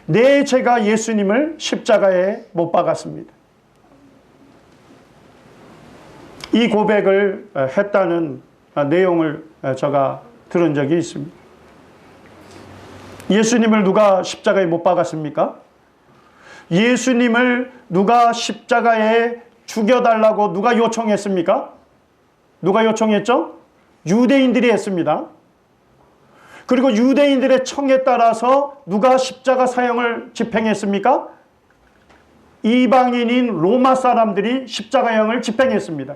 네, 제가 예수님을 십자가에 못 박았습니다. 이 고백을 했다는 내용을 제가 들은 적이 있습니다. 예수님을 누가 십자가에 못 박았습니까? 예수님을 누가 십자가에 죽여달라고 누가 요청했습니까? 누가 요청했죠? 유대인들이 했습니다. 그리고 유대인들의 청에 따라서 누가 십자가 사형을 집행했습니까? 이방인인 로마 사람들이 십자가형을 집행했습니다.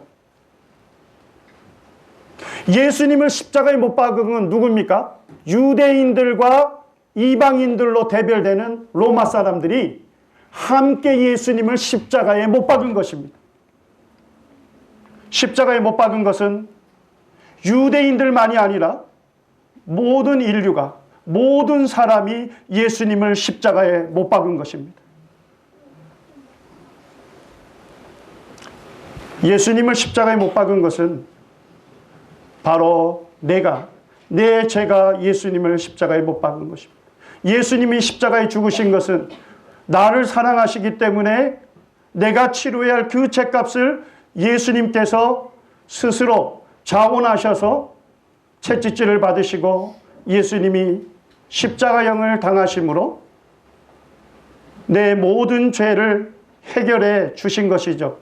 예수님을 십자가에 못 박은 건 누굽니까? 유대인들과 이방인들로 대별되는 로마 사람들이 함께 예수님을 십자가에 못 박은 것입니다. 십자가에 못 박은 것은 유대인들만이 아니라 모든 인류가, 모든 사람이 예수님을 십자가에 못 박은 것입니다. 예수님을 십자가에 못 박은 것은 바로 제가 예수님을 십자가에 못 박은 것입니다. 예수님이 십자가에 죽으신 것은 나를 사랑하시기 때문에 내가 치료해야 할 그 죄값을 예수님께서 스스로 자원하셔서 채찍질을 받으시고 예수님이 십자가형을 당하심으로 내 모든 죄를 해결해 주신 것이죠.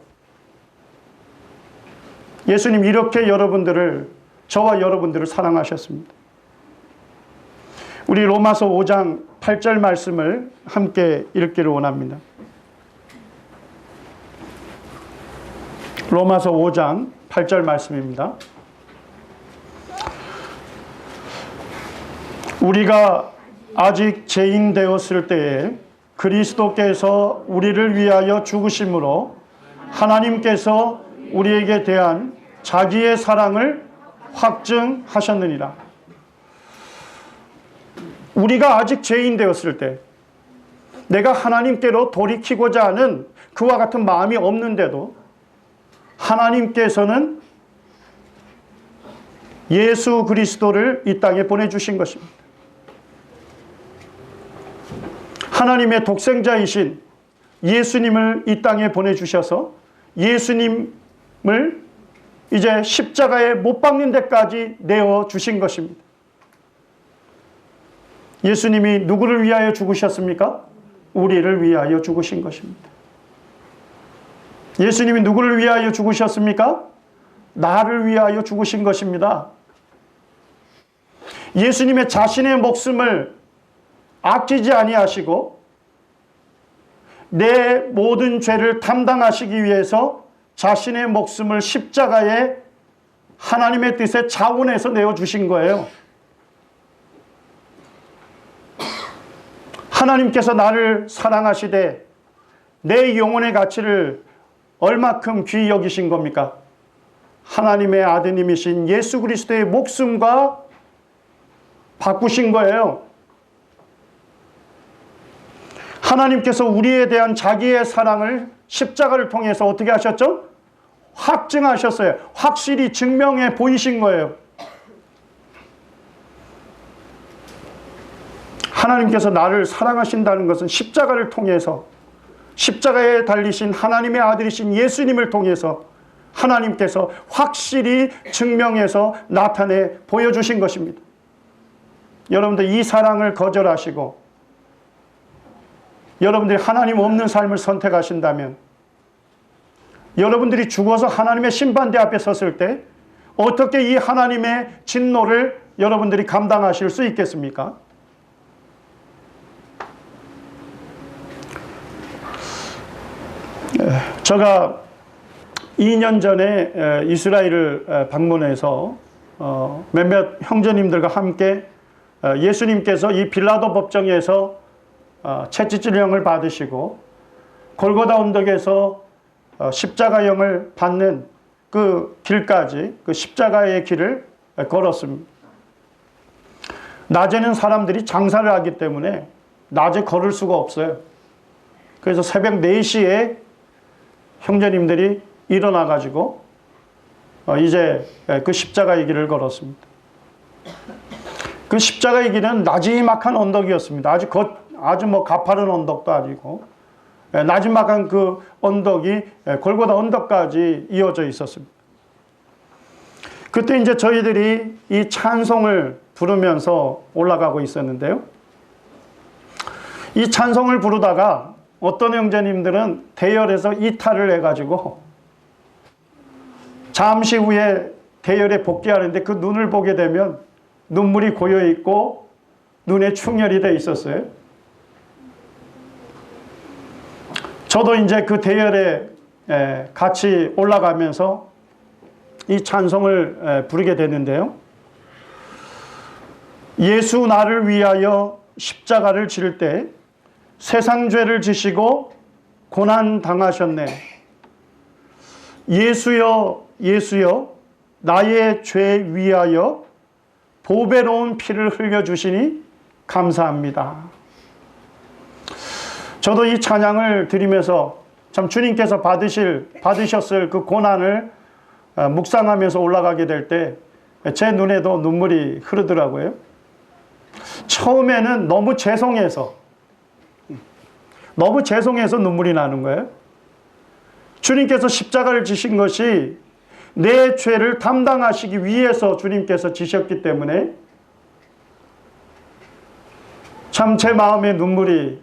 예수님 이렇게 저와 여러분들을 사랑하셨습니다. 우리 로마서 5장 8절 말씀을 함께 읽기를 원합니다. 로마서 5장 8절 말씀입니다. 우리가 아직 죄인 되었을 때에 그리스도께서 우리를 위하여 죽으심으로 하나님께서 우리에게 대한 자기의 사랑을 확증하셨느니라. 우리가 아직 죄인 되었을 때 내가 하나님께로 돌이키고자 하는 그와 같은 마음이 없는데도 하나님께서는 예수 그리스도를 이 땅에 보내주신 것입니다. 하나님의 독생자이신 예수님을 이 땅에 보내주셔서 예수님을 이제 십자가에 못 박는 데까지 내어주신 것입니다. 예수님이 누구를 위하여 죽으셨습니까? 우리를 위하여 죽으신 것입니다. 예수님이 누구를 위하여 죽으셨습니까? 나를 위하여 죽으신 것입니다. 예수님의 자신의 목숨을 아끼지 아니하시고 내 모든 죄를 담당하시기 위해서 자신의 목숨을 십자가에 하나님의 뜻에 자원해서 내어주신 거예요. 하나님께서 나를 사랑하시되 내 영혼의 가치를 얼마큼 귀히 여기신 겁니까? 하나님의 아드님이신 예수 그리스도의 목숨과 바꾸신 거예요. 하나님께서 우리에 대한 자기의 사랑을 십자가를 통해서 어떻게 하셨죠? 확증하셨어요. 확실히 증명해 보이신 거예요. 하나님께서 나를 사랑하신다는 것은 십자가를 통해서, 십자가에 달리신 하나님의 아들이신 예수님을 통해서 하나님께서 확실히 증명해서 나타내 보여주신 것입니다. 여러분들 이 사랑을 거절하시고 여러분들이 하나님 없는 삶을 선택하신다면, 여러분들이 죽어서 하나님의 심판대 앞에 섰을 때 어떻게 이 하나님의 진노를 여러분들이 감당하실 수 있겠습니까? 제가 2년 전에 이스라엘을 방문해서 몇몇 형제님들과 함께 예수님께서 이 빌라도 법정에서 채찍질령을 받으시고 골고다 언덕에서 십자가형을 받는 그 길까지, 그 십자가의 길을 걸었습니다. 낮에는 사람들이 장사를 하기 때문에 낮에 걸을 수가 없어요. 그래서 새벽 4시에 형제님들이 일어나가지고 이제 그 십자가의 길을 걸었습니다. 그 십자가의 길은 나지막한 언덕이었습니다. 아주 뭐 가파른 언덕도 아니고 나지막한 그 언덕이 골고다 언덕까지 이어져 있었습니다. 그때 이제 저희들이 이 찬송을 부르면서 올라가고 있었는데요. 이 찬송을 부르다가 어떤 형제님들은 대열에서 이탈을 해가지고 잠시 후에 대열에 복귀하는데 그 눈을 보게 되면 눈물이 고여있고 눈에 충혈이 돼 있었어요. 저도 이제 그 대열에 같이 올라가면서 이 찬송을 부르게 되는데요. 예수 나를 위하여 십자가를 질 때 세상 죄를 지시고 고난 당하셨네. 예수여 예수여 나의 죄 위하여 보배로운 피를 흘려주시니 감사합니다. 저도 이 찬양을 드리면서 참 주님께서 받으셨을 그 고난을 묵상하면서 올라가게 될 때 제 눈에도 눈물이 흐르더라고요. 처음에는 너무 죄송해서 눈물이 나는 거예요. 주님께서 십자가를 지신 것이 내 죄를 담당하시기 위해서 주님께서 지셨기 때문에 참 제 마음에 눈물이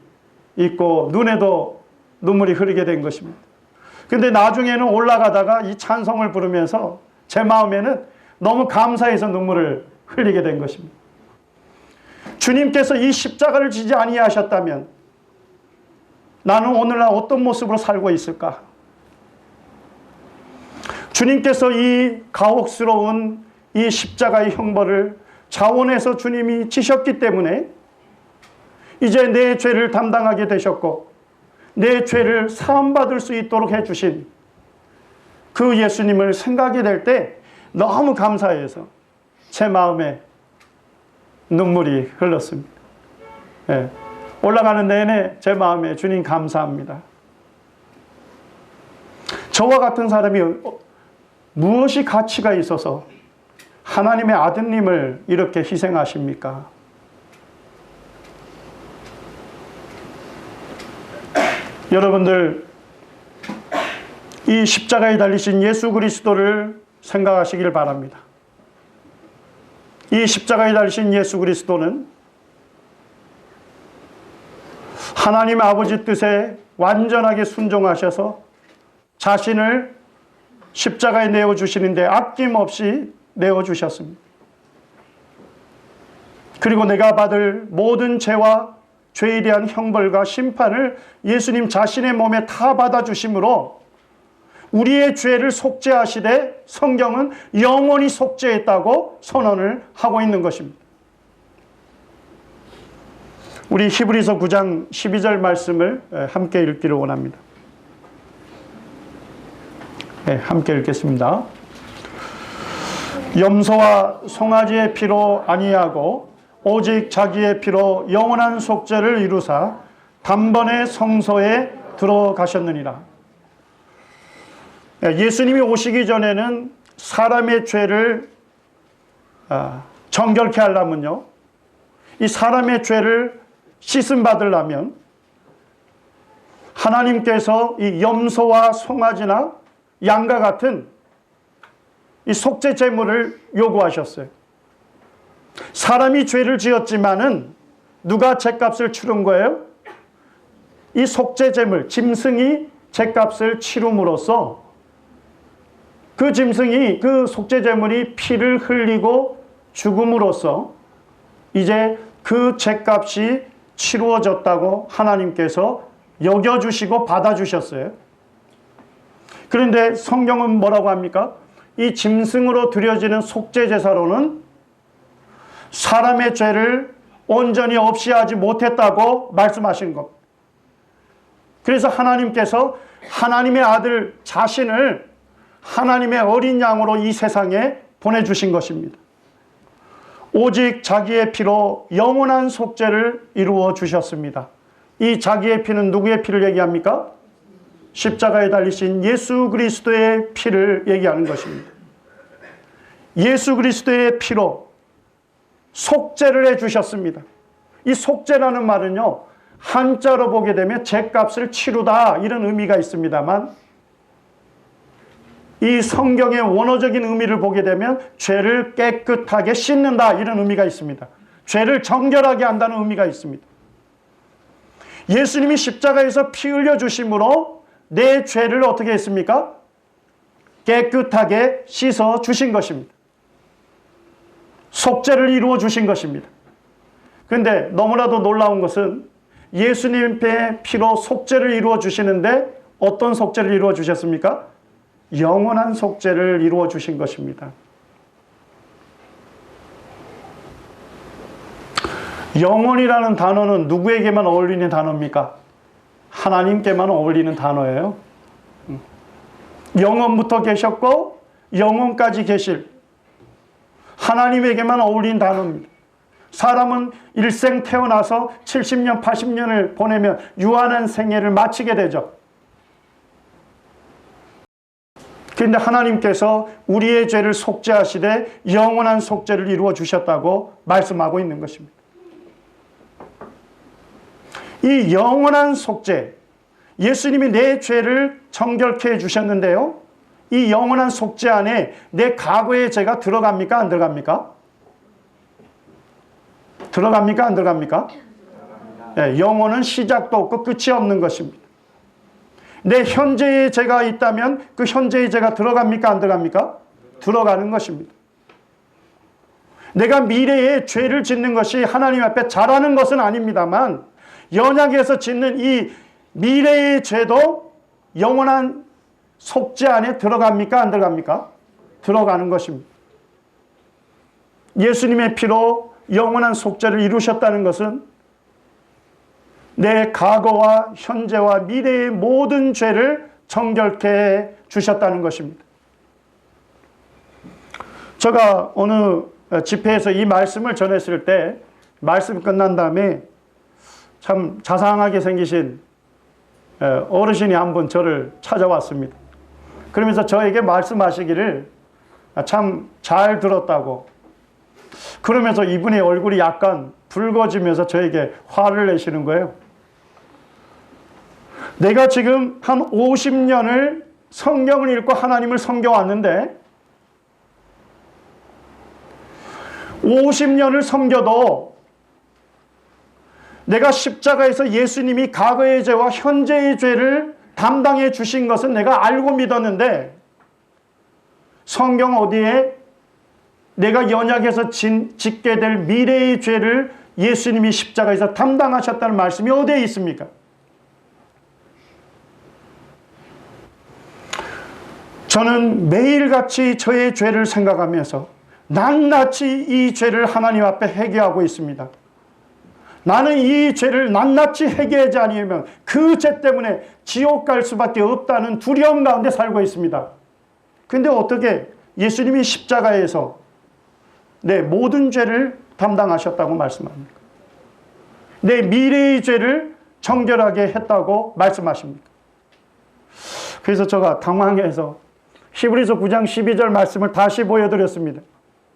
있고 눈에도 눈물이 흐르게 된 것입니다. 근데 나중에는 올라가다가 이 찬송을 부르면서 제 마음에는 너무 감사해서 눈물을 흘리게 된 것입니다. 주님께서 이 십자가를 지지 아니하셨다면 나는 오늘날 어떤 모습으로 살고 있을까? 주님께서 이 가혹스러운 이 십자가의 형벌을 자원해서 주님이 지셨기 때문에 이제 내 죄를 담당하게 되셨고 내 죄를 사함받을 수 있도록 해주신 그 예수님을 생각이 될 때 너무 감사해서 제 마음에 눈물이 흘렀습니다. 네. 올라가는 내내 제 마음에 주님 감사합니다. 저와 같은 사람이 무엇이 가치가 있어서 하나님의 아드님을 이렇게 희생하십니까? 여러분들 이 십자가에 달리신 예수 그리스도를 생각하시길 바랍니다. 이 십자가에 달리신 예수 그리스도는 하나님 아버지 뜻에 완전하게 순종하셔서 자신을 십자가에 내어주시는데 아낌없이 내어주셨습니다. 그리고 내가 받을 모든 죄와 죄에 대한 형벌과 심판을 예수님 자신의 몸에 다 받아주심으로 우리의 죄를 속죄하시되 성경은 영원히 속죄했다고 선언을 하고 있는 것입니다. 우리 히브리서 9장 12절 말씀을 함께 읽기를 원합니다. 네, 함께 읽겠습니다. 염소와 송아지의 피로 아니하고 오직 자기의 피로 영원한 속죄를 이루사 단번에 성소에 들어가셨느니라. 예수님이 오시기 전에는 사람의 죄를 정결케 하려면요, 이 사람의 죄를 씻음 받으려면 하나님께서 이 염소와 송아지나 양과 같은 이 속죄 제물을 요구하셨어요. 사람이 죄를 지었지만은 누가 죄값을 치른 거예요? 이 속죄 제물, 짐승이 죄값을 치rum으로써 그 짐승이, 그 속죄 제물이 피를 흘리고 죽음으로써 이제 그 죄값이 치루어졌다고 하나님께서 여겨주시고 받아주셨어요. 그런데 성경은 뭐라고 합니까? 이 짐승으로 드려지는 속죄 제사로는 사람의 죄를 온전히 없이 하지 못했다고 말씀하신 것. 그래서 하나님께서 하나님의 아들 자신을 하나님의 어린 양으로 이 세상에 보내주신 것입니다. 오직 자기의 피로 영원한 속죄를 이루어 주셨습니다. 이 자기의 피는 누구의 피를 얘기합니까? 십자가에 달리신 예수 그리스도의 피를 얘기하는 것입니다. 예수 그리스도의 피로 속죄를 해주셨습니다. 이 속죄라는 말은요, 한자로 보게 되면 죄값을 치루다 이런 의미가 있습니다만, 이 성경의 원어적인 의미를 보게 되면 죄를 깨끗하게 씻는다 이런 의미가 있습니다. 죄를 정결하게 한다는 의미가 있습니다. 예수님이 십자가에서 피 흘려주심으로 내 죄를 어떻게 했습니까? 깨끗하게 씻어 주신 것입니다. 속죄를 이루어 주신 것입니다. 그런데 너무나도 놀라운 것은 예수님의 피로 속죄를 이루어 주시는데 어떤 속죄를 이루어 주셨습니까? 영원한 속죄를 이루어 주신 것입니다. 영원이라는 단어는 누구에게만 어울리는 단어입니까? 하나님께만 어울리는 단어예요. 영원부터 계셨고 영원까지 계실 하나님에게만 어울리는 단어입니다. 사람은 일생 태어나서 70년, 80년을 보내면 유한한 생애를 마치게 되죠. 그런데 하나님께서 우리의 죄를 속죄하시되 영원한 속죄를 이루어 주셨다고 말씀하고 있는 것입니다. 이 영원한 속죄, 예수님이 내 죄를 정결케 해주셨는데요, 이 영원한 속죄 안에 내 과거의 죄가 들어갑니까? 안 들어갑니까? 들어갑니까? 안 들어갑니까? 네, 영원은 시작도 없고 끝이 없는 것입니다. 내 현재의 죄가 있다면 그 현재의 죄가 들어갑니까? 안 들어갑니까? 들어가는 것입니다. 내가 미래에 죄를 짓는 것이 하나님 앞에 잘하는 것은 아닙니다만 연약해서 짓는 이 미래의 죄도 영원한 속죄 안에 들어갑니까? 안 들어갑니까? 들어가는 것입니다. 예수님의 피로 영원한 속죄를 이루셨다는 것은 내 과거와 현재와 미래의 모든 죄를 정결케 해 주셨다는 것입니다. 제가 어느 집회에서 이 말씀을 전했을 때 말씀 끝난 다음에 참 자상하게 생기신 어르신이 한 분 저를 찾아왔습니다. 그러면서 저에게 말씀하시기를 참 잘 들었다고, 그러면서 이분의 얼굴이 약간 붉어지면서 저에게 화를 내시는 거예요. 내가 지금 한 50년을 성경을 읽고 하나님을 섬겨왔는데 50년을 섬겨도 내가 십자가에서 예수님이 과거의 죄와 현재의 죄를 담당해 주신 것은 내가 알고 믿었는데 성경 어디에 내가 연약해서 짓게 될 미래의 죄를 예수님이 십자가에서 담당하셨다는 말씀이 어디에 있습니까? 저는 매일같이 저의 죄를 생각하면서 낱낱이 이 죄를 하나님 앞에 회개하고 있습니다. 나는 이 죄를 낱낱이 회개하지 않으면 그 죄 때문에 지옥 갈 수밖에 없다는 두려움 가운데 살고 있습니다. 그런데 어떻게 예수님이 십자가에서 내 모든 죄를 담당하셨다고 말씀합니까? 내 미래의 죄를 정결하게 했다고 말씀하십니까? 그래서 제가 당황해서 히브리서 9장 12절 말씀을 다시 보여드렸습니다.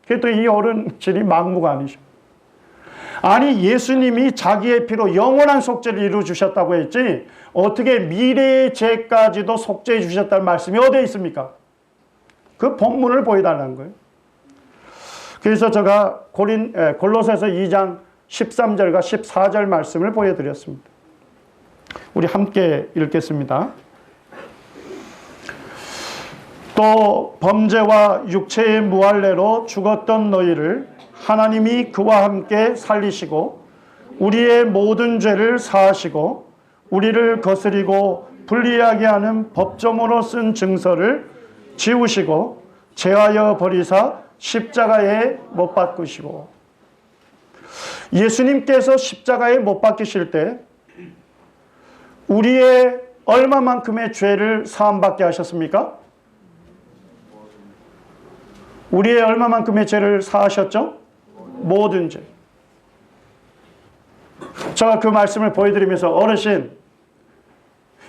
그랬더니 이 어른들이 막무가 아니죠. 아니, 예수님이 자기의 피로 영원한 속죄를 이루어주셨다고 했지 어떻게 미래의 죄까지도 속죄해 주셨다는 말씀이 어디에 있습니까? 그 본문을 보여달라는 거예요. 그래서 제가 골로새서 2장 13절과 14절 말씀을 보여드렸습니다. 우리 함께 읽겠습니다. 또 범죄와 육체의 무할례로 죽었던 너희를 하나님이 그와 함께 살리시고 우리의 모든 죄를 사하시고 우리를 거스리고 불리하게 하는 법정으로 쓴 증서를 지우시고 제하여 버리사 십자가에 못 박으시고. 예수님께서 십자가에 못 박히실 때 우리의 얼마만큼의 죄를 사함받게 하셨습니까? 우리의 얼마만큼의 죄를 사하셨죠? 모든 죄. 제가 그 말씀을 보여드리면서 어르신,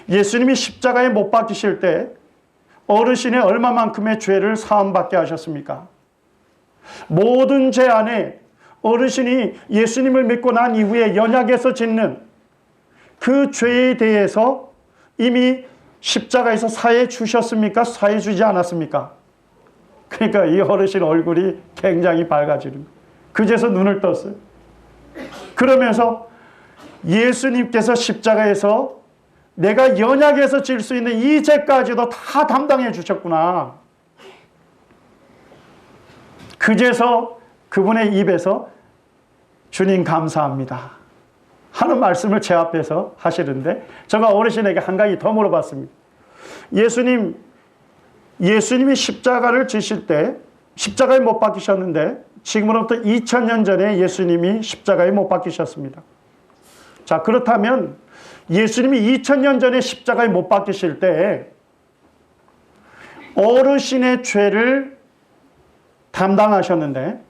예수님이 십자가에 못 박히실 때 어르신의 얼마만큼의 죄를 사함받게 하셨습니까? 모든 죄 안에 어르신이 예수님을 믿고 난 이후에 연약해서 짓는 그 죄에 대해서 이미 십자가에서 사해 주셨습니까? 사해 주지 않았습니까? 그러니까 이 어르신 얼굴이 굉장히 밝아지는 거예요. 그제서 눈을 떴어요. 그러면서 예수님께서 십자가에서 내가 연약해서 질 수 있는 이 죄까지도 다 담당해 주셨구나. 그제서 그분의 입에서 주님 감사합니다 하는 말씀을 제 앞에서 하시는데 제가 어르신에게 한 가지 더 물어봤습니다. 예수님이 십자가를 지실 때 십자가에 못 박히셨는데 지금으로부터 2000년 전에 예수님이 십자가에 못 박히셨습니다. 자, 그렇다면 예수님이 2000년 전에 십자가에 못 박히실 때 어르신의 죄를 담당하셨는데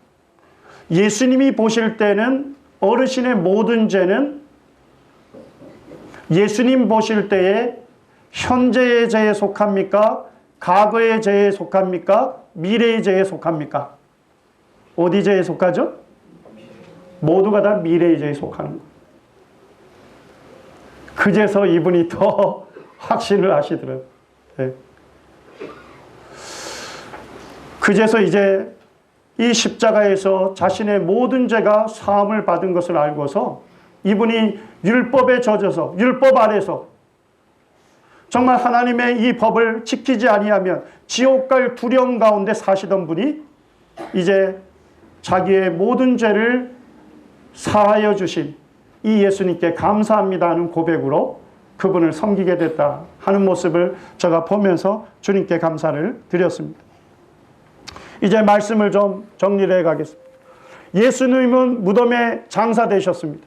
예수님이 보실 때는 어르신의 모든 죄는 예수님 보실 때에 현재의 죄에 속합니까? 과거의 죄에 속합니까? 미래의 죄에 속합니까? 어디 죄에 속하죠? 모두가 다 미래의 죄에 속하는 거예요. 그제서 이분이 더 확신을 하시더라고요. 네. 그제서 이제 이 십자가에서 자신의 모든 죄가 사함을 받은 것을 알고서 이분이 율법에 젖어서 율법 아래서 정말 하나님의 이 법을 지키지 아니하면 지옥 갈 두려움 가운데 사시던 분이 이제 자기의 모든 죄를 사하여 주신 이 예수님께 감사합니다 하는 고백으로 그분을 섬기게 됐다 하는 모습을 제가 보면서 주님께 감사를 드렸습니다. 이제 말씀을 좀 정리를 해가겠습니다. 예수님은 무덤에 장사되셨습니다.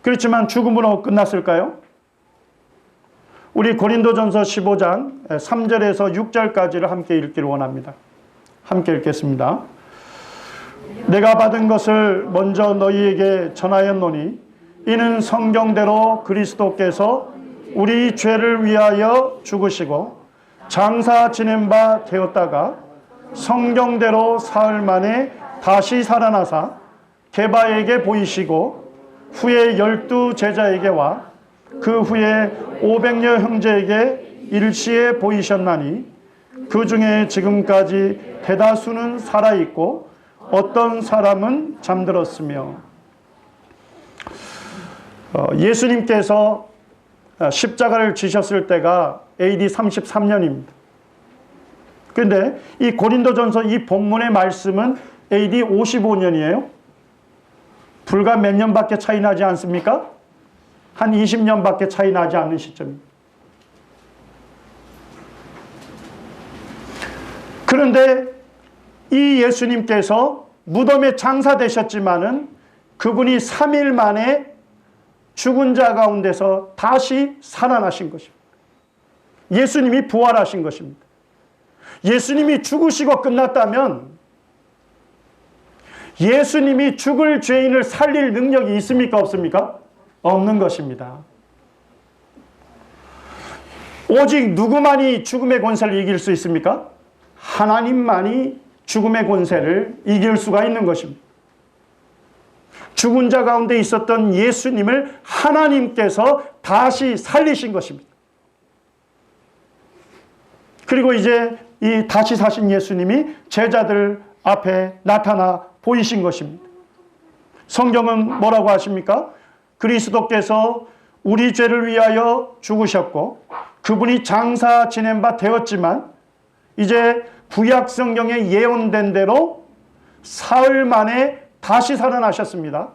그렇지만 죽음으로 끝났을까요? 우리 고린도전서 15장 3절에서 6절까지를 함께 읽기를 원합니다. 함께 읽겠습니다. 내가 받은 것을 먼저 너희에게 전하였노니 이는 성경대로 그리스도께서 우리 죄를 위하여 죽으시고 장사 지낸 바 되었다가 성경대로 사흘 만에 다시 살아나사 게바에게 보이시고 후에 12 제자에게와 그 후에 500여 형제에게 일시에 보이셨나니 그 중에 지금까지 대다수는 살아있고 어떤 사람은 잠들었으며. 예수님께서 십자가를 지셨을 때가 AD 33년입니다. 그런데 이 고린도전서 이 본문의 말씀은 AD 55년이에요. 불과 몇 년밖에 차이 나지 않습니까? 한 20년밖에 차이 나지 않는 시점입니다. 그런데 이 예수님께서 무덤에 장사되셨지만은 그분이 3일 만에 죽은 자 가운데서 다시 살아나신 것입니다. 예수님이 부활하신 것입니다. 예수님이 죽으시고 끝났다면 예수님이 죽을 죄인을 살릴 능력이 있습니까? 없습니까? 없는 것입니다. 오직 누구만이 죽음의 권세를 이길 수 있습니까? 하나님만이 죽음의 권세를 이길 수가 있는 것입니다. 죽은 자 가운데 있었던 예수님을 하나님께서 다시 살리신 것입니다. 그리고 이제 이 다시 사신 예수님이 제자들 앞에 나타나 보이신 것입니다. 성경은 뭐라고 하십니까? 그리스도께서 우리 죄를 위하여 죽으셨고 그분이 장사 지낸 바 되었지만 이제 구약 성경에 예언된 대로 사흘 만에 다시 살아나셨습니다.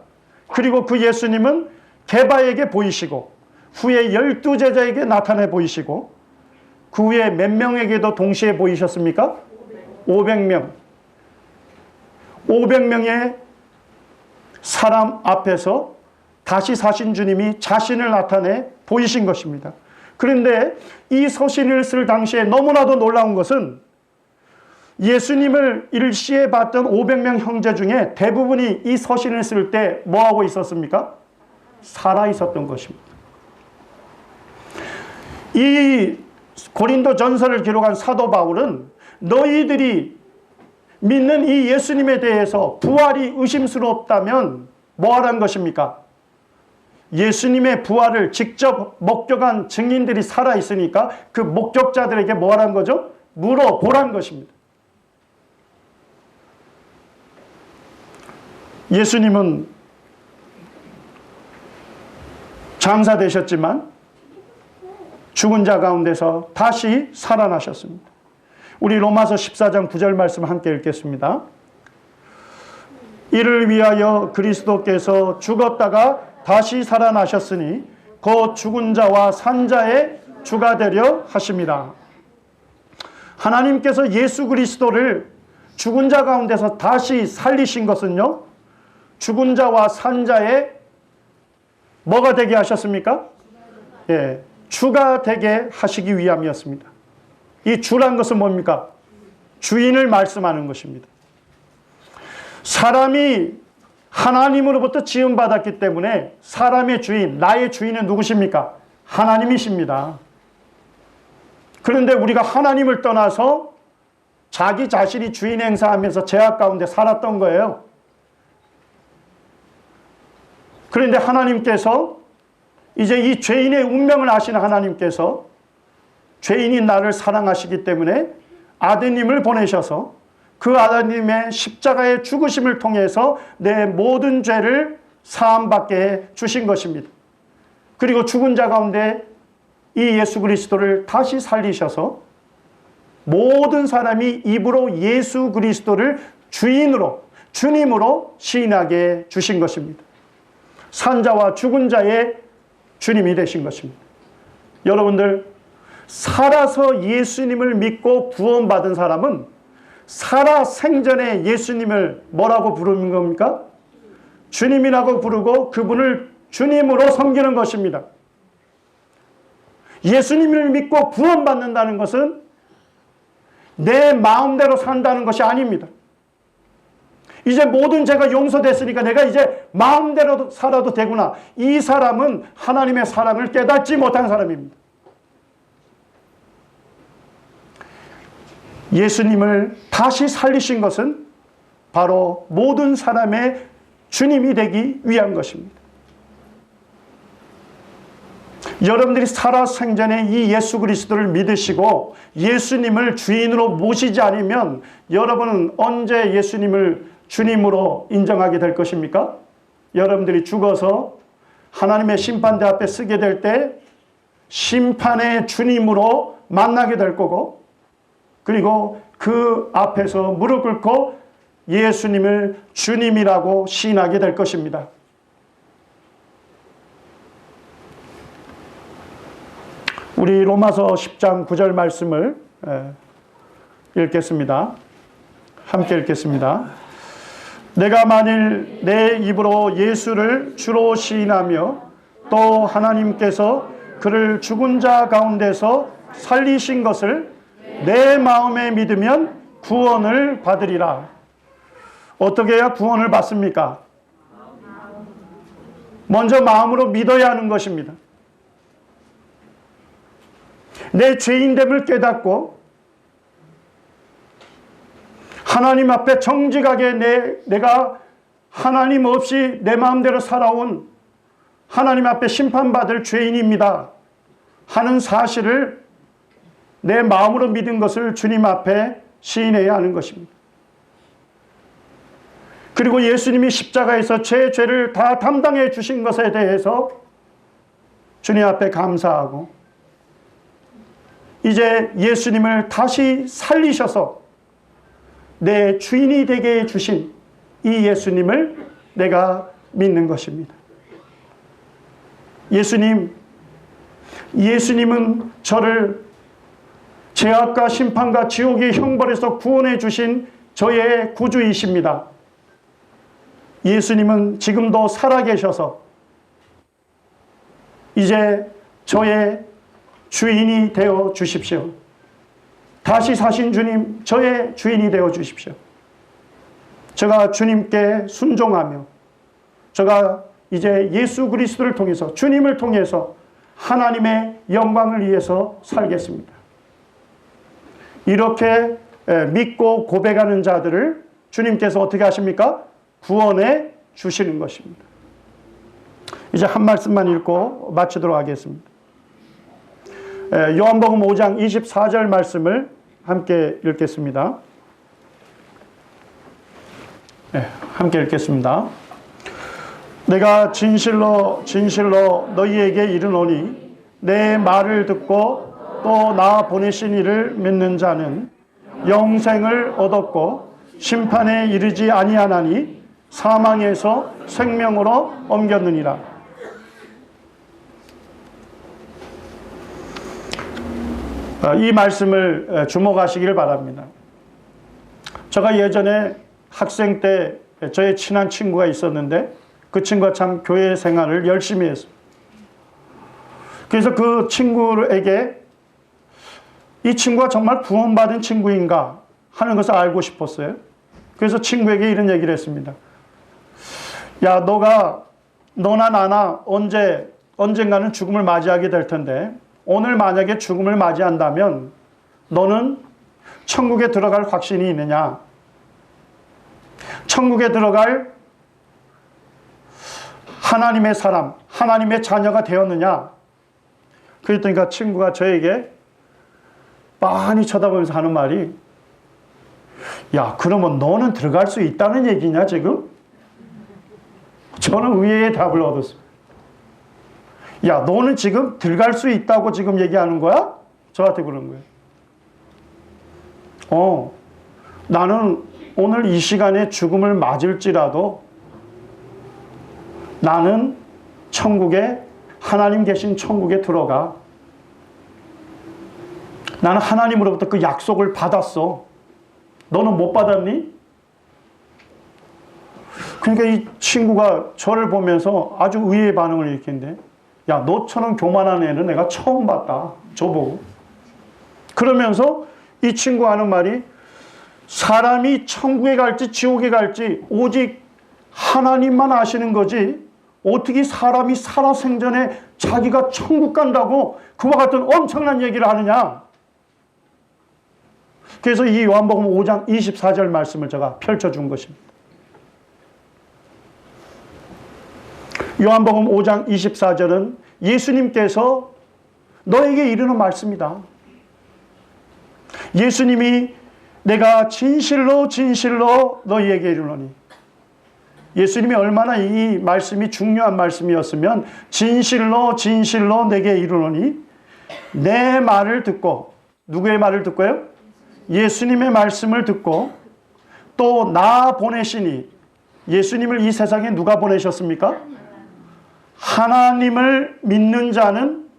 그리고 그 예수님은 게바에게 보이시고 후에 12제자에게 나타내 보이시고 그 후에 몇 명에게도 동시에 보이셨습니까? 500명. 500명의 사람 앞에서 다시 사신 주님이 자신을 나타내 보이신 것입니다. 그런데 이 서신을 쓸 당시에 너무나도 놀라운 것은 예수님을 일시에 봤던 500명 형제 중에 대부분이 이 서신을 쓸 때 뭐하고 있었습니까? 살아 있었던 것입니다. 이 고린도 전서를 기록한 사도 바울은 너희들이 믿는 이 예수님에 대해서 부활이 의심스럽다면 뭐 하라는 것입니까? 예수님의 부활을 직접 목격한 증인들이 살아있으니까 그 목격자들에게 뭐 하라는 거죠? 물어보라는 것입니다. 예수님은 장사되셨지만 죽은 자 가운데서 다시 살아나셨습니다. 우리 로마서 14장 9절 말씀 함께 읽겠습니다. 이를 위하여 그리스도께서 죽었다가 다시 살아나셨으니 곧 죽은 자와 산 자의 주가 되려 하심이라. 하나님께서 예수 그리스도를 죽은 자 가운데서 다시 살리신 것은요, 죽은 자와 산 자의 뭐가 되게 하셨습니까? 예, 주가 되게 하시기 위함이었습니다. 이 주란 것은 뭡니까? 주인을 말씀하는 것입니다. 사람이 하나님으로부터 지음받았기 때문에 사람의 주인, 나의 주인은 누구십니까? 하나님이십니다. 그런데 우리가 하나님을 떠나서 자기 자신이 주인 행사하면서 죄악 가운데 살았던 거예요. 그런데 하나님께서 이제 이 죄인의 운명을 아시는 하나님께서 죄인인 나를 사랑하시기 때문에 아드님을 보내셔서 그 아드님의 십자가의 죽으심을 통해서 내 모든 죄를 사함받게 해 주신 것입니다. 그리고 죽은 자 가운데 이 예수 그리스도를 다시 살리셔서 모든 사람이 입으로 예수 그리스도를 주인으로, 주님으로 시인하게 주신 것입니다. 산자와 죽은 자의 주님이 되신 것입니다. 여러분들, 살아서 예수님을 믿고 구원받은 사람은 살아 생전에 예수님을 뭐라고 부르는 겁니까? 주님이라고 부르고 그분을 주님으로 섬기는 것입니다. 예수님을 믿고 구원받는다는 것은 내 마음대로 산다는 것이 아닙니다. 이제 모든 죄가 용서됐으니까 내가 이제 마음대로 살아도 되구나. 이 사람은 하나님의 사랑을 깨닫지 못한 사람입니다. 예수님을 다시 살리신 것은 바로 모든 사람의 주님이 되기 위한 것입니다. 여러분들이 살아생전에 이 예수 그리스도를 믿으시고 예수님을 주인으로 모시지 않으면 여러분은 언제 예수님을 주님으로 인정하게 될 것입니까? 여러분들이 죽어서 하나님의 심판대 앞에 서게 될 때 심판의 주님으로 만나게 될 거고, 그리고 그 앞에서 무릎 꿇고 예수님을 주님이라고 시인하게 될 것입니다. 우리 로마서 10장 9절 말씀을 읽겠습니다. 함께 읽겠습니다. 내가 만일 내 입으로 예수를 주로 시인하며 또 하나님께서 그를 죽은 자 가운데서 살리신 것을 내 마음에 믿으면 구원을 받으리라. 어떻게 해야 구원을 받습니까? 먼저 마음으로 믿어야 하는 것입니다. 내 죄인됨을 깨닫고 하나님 앞에 정직하게 내가 하나님 없이 내 마음대로 살아온 하나님 앞에 심판받을 죄인입니다 하는 사실을 내 마음으로 믿은 것을 주님 앞에 시인해야 하는 것입니다. 그리고 예수님이 십자가에서 제 죄를 다 담당해 주신 것에 대해서 주님 앞에 감사하고 이제 예수님을 다시 살리셔서 내 주인이 되게 해주신 이 예수님을 내가 믿는 것입니다. 예수님은 저를 죄악과 심판과 지옥의 형벌에서 구원해 주신 저의 구주이십니다. 예수님은 지금도 살아계셔서 이제 저의 주인이 되어 주십시오. 다시 사신 주님, 저의 주인이 되어 주십시오. 제가 주님께 순종하며 제가 이제 예수 그리스도를 통해서 주님을 통해서 하나님의 영광을 위해서 살겠습니다. 이렇게 믿고 고백하는 자들을 주님께서 어떻게 하십니까? 구원해 주시는 것입니다. 이제 한 말씀만 읽고 마치도록 하겠습니다. 요한복음 5장 24절 말씀을 함께 읽겠습니다. 함께 읽겠습니다. 내가 진실로 너희에게 이르노니 내 말을 듣고 또 나 보내신 이를 믿는 자는 영생을 얻었고 심판에 이르지 아니하나니 사망에서 생명으로 옮겼느니라. 이 말씀을 주목하시길 바랍니다. 제가 예전에 학생 때 저의 친한 친구가 있었는데 그 친구가 참 교회 생활을 열심히 했어요. 그래서 그 친구에게 이 친구가 정말 구원받은 친구인가 하는 것을 알고 싶었어요. 그래서 친구에게 이런 얘기를 했습니다. 야, 너나 나나 언젠가는 죽음을 맞이하게 될 텐데 오늘 만약에 죽음을 맞이한다면 너는 천국에 들어갈 확신이 있느냐? 천국에 들어갈 하나님의 사람, 하나님의 자녀가 되었느냐? 그랬더니 그 친구가 저에게 빤히 쳐다보면서 하는 말이 야, 그러면 너는 들어갈 수 있다는 얘기냐 지금? 저는 의외의 답을 얻었습니다. 야, 너는 지금 들어갈 수 있다고 지금 얘기하는 거야? 저한테 그런 거예요. 나는 오늘 이 시간에 죽음을 맞을지라도 나는 하나님 계신 천국에 들어가. 나는 하나님으로부터 그 약속을 받았어. 너는 못 받았니? 그러니까 이 친구가 저를 보면서 아주 의외의 반응을 일으키는데 야, 너처럼 교만한 애는 내가 처음 봤다. 저보고. 그러면서 이 친구가 하는 말이 사람이 천국에 갈지 지옥에 갈지 오직 하나님만 아시는 거지 어떻게 사람이 살아생전에 자기가 천국 간다고 그와 같은 엄청난 얘기를 하느냐. 그래서 이 요한복음 5장 24절 말씀을 제가 펼쳐준 것입니다. 요한복음 5장 24절은 예수님께서 너에게 이르는 말씀이다. 예수님이 내가 진실로 너희에게 이르노니. 예수님이 얼마나 이 말씀이 중요한 말씀이었으면 진실로 내게 이르노니 내 말을 듣고 누구의 말을 듣고요? 예수님의 말씀을 듣고 또 나 보내시니 예수님을 이 세상에 누가 보내셨습니까? 하나님을 믿는 자는